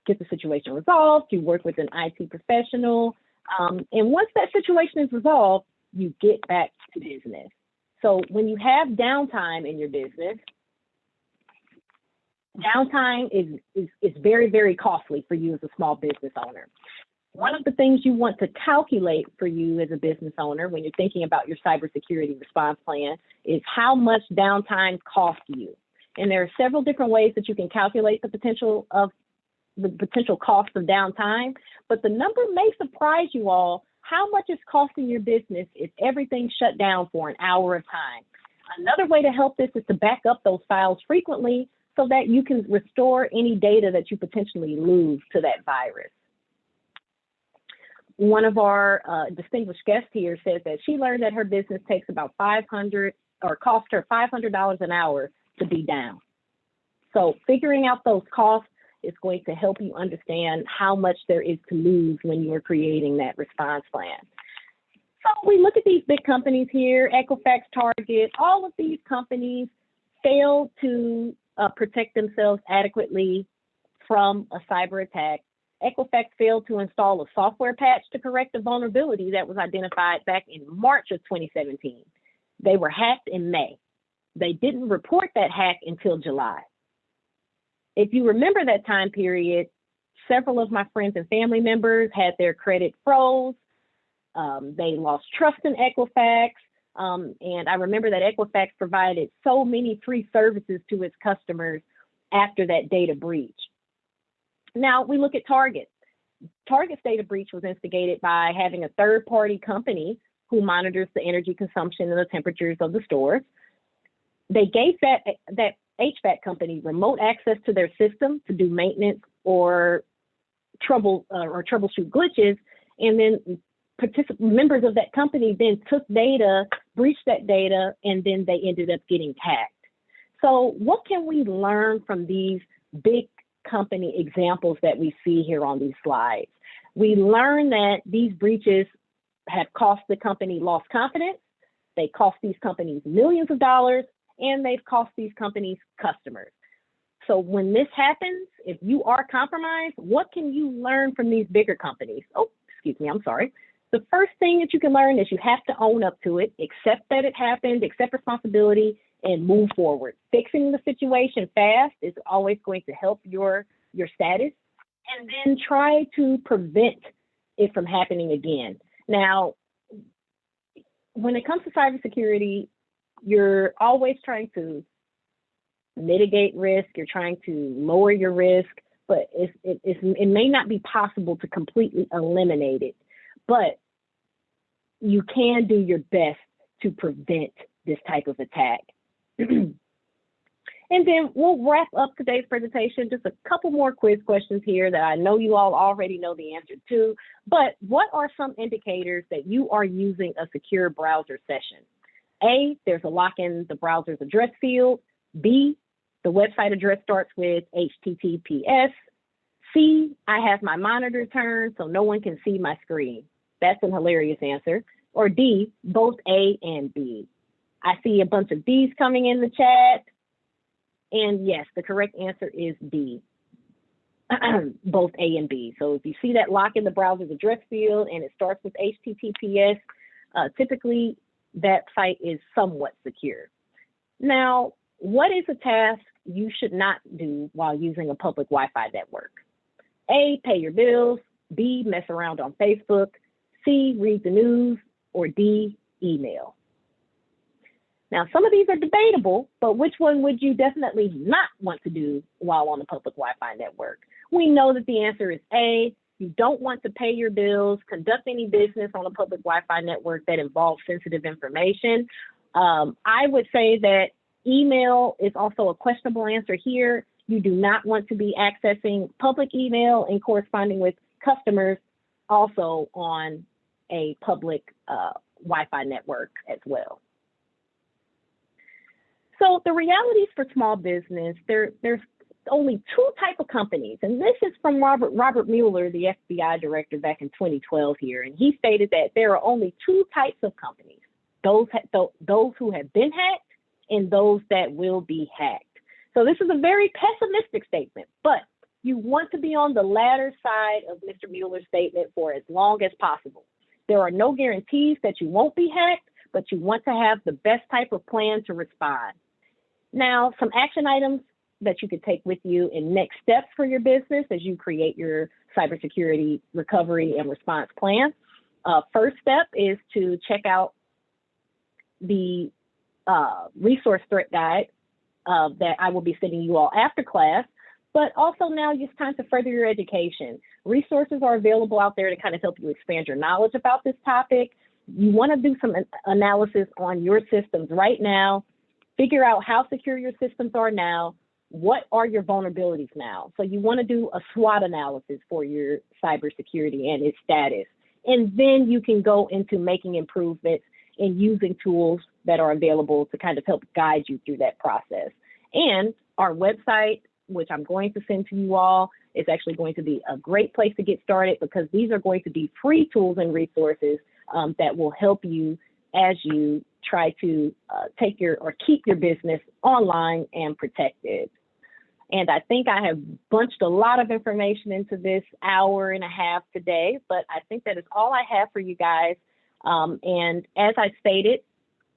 get the situation resolved, you work with an IT professional, and once that situation is resolved, you get back to business. So when you have downtime in your business, downtime is very, very costly for you as a small business owner. One of the things you want to calculate for you as a business owner when you're thinking about your cybersecurity response plan is how much downtime costs you. And there are several different ways that you can calculate the potential cost of downtime, but the number may surprise you all how much it's costing your business if everything's shut down for an hour of time. Another way to help this is to back up those files frequently so that you can restore any data that you potentially lose to that virus. One of our distinguished guests here says that she learned that her business takes about cost her $500 an hour to be down. So figuring out those costs is going to help you understand how much there is to lose when you are creating that response plan. So we look at these big companies here, Equifax, Target, all of these companies fail to protect themselves adequately from a cyber attack. Equifax failed to install a software patch to correct a vulnerability that was identified back in March of 2017. They were hacked in May. They didn't report that hack until July. If you remember that time period, several of my friends and family members had their credit froze. They lost trust in Equifax. And I remember that Equifax provided so many free services to its customers after that data breach. Now we look at Target. Target's data breach was instigated by having a third-party company who monitors the energy consumption and the temperatures of the stores. They gave that HVAC company remote access to their system to do maintenance or troubleshoot glitches, and then members of that company then took data, breached that data, and then they ended up getting hacked. So what can we learn from these big company examples that we see here on these slides? We learn that these breaches have cost the company lost confidence, they cost these companies millions of dollars, and they've cost these companies customers. So when this happens, if you are compromised, what can you learn from these bigger companies? Oh, excuse me, I'm sorry. The first thing that you can learn is you have to own up to it, accept that it happened, accept responsibility, and move forward. Fixing the situation fast is always going to help your status, and then try to prevent it from happening again. Now, when it comes to cybersecurity, you're always trying to mitigate risk, you're trying to lower your risk, but it may not be possible to completely eliminate it, but you can do your best to prevent this type of attack. And then we'll wrap up today's presentation. Just a couple more quiz questions here that I know you all already know the answer to, but what are some indicators that you are using a secure browser session? A, there's a lock in the browser's address field. B, the website address starts with HTTPS. C, I have my monitor turned so no one can see my screen. That's an hilarious answer. Or D, both A and B. I see a bunch of D's coming in the chat. And yes, the correct answer is B, both A and B. So if you see that lock in the browser's address field and it starts with HTTPS, typically that site is somewhat secure. Now, what is a task you should not do while using a public Wi-Fi network? A, pay your bills. B, mess around on Facebook. C, read the news. Or D, email. Now, some of these are debatable, but which one would you definitely not want to do while on a public Wi-Fi network? We know that the answer is A. You don't want to pay your bills, conduct any business on a public Wi-Fi network that involves sensitive information. I would say that email is also a questionable answer here. You do not want to be accessing public email and corresponding with customers also on a public Wi-Fi network as well. So the realities for small business, there's only two types of companies, and this is from Robert Mueller, the FBI director back in 2012 here, and he stated that there are only two types of companies, those who have been hacked and those that will be hacked. So this is a very pessimistic statement, but you want to be on the latter side of Mr. Mueller's statement for as long as possible. There are no guarantees that you won't be hacked, but you want to have the best type of plan to respond. Now, some action items that you could take with you in next steps for your business as you create your cybersecurity recovery and response plan. First step is to check out the resource threat guide that I will be sending you all after class, but also now it's time to further your education. Resources are available out there to kind of help you expand your knowledge about this topic. You want to do some analysis on your systems right now, figure out how secure your systems are now, what are your vulnerabilities now. So you want to do a SWOT analysis for your cybersecurity and its status. And then you can go into making improvements and using tools that are available to kind of help guide you through that process. And our website, which I'm going to send to you all, is actually going to be a great place to get started because these are going to be free tools and resources that will help you as you try to keep your business online and protected. And I think I have bunched a lot of information into this hour and a half today, but I think that is all I have for you guys. And as I stated,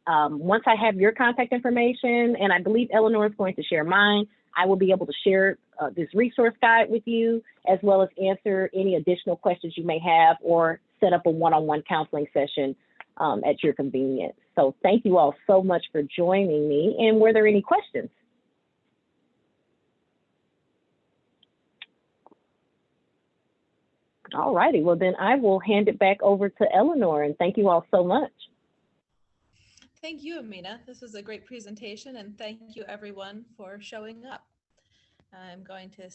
once I have your contact information, and I believe Eleanor is going to share mine, I will be able to share this resource guide with you, as well as answer any additional questions you may have or set up a one-on-one counseling session at your convenience. So thank you all so much for joining me. And were there any questions? All righty, well then I will hand it back over to Eleanor, and thank you all so much. Thank you, Amina. This was a great presentation, and thank you everyone for showing up. I'm going to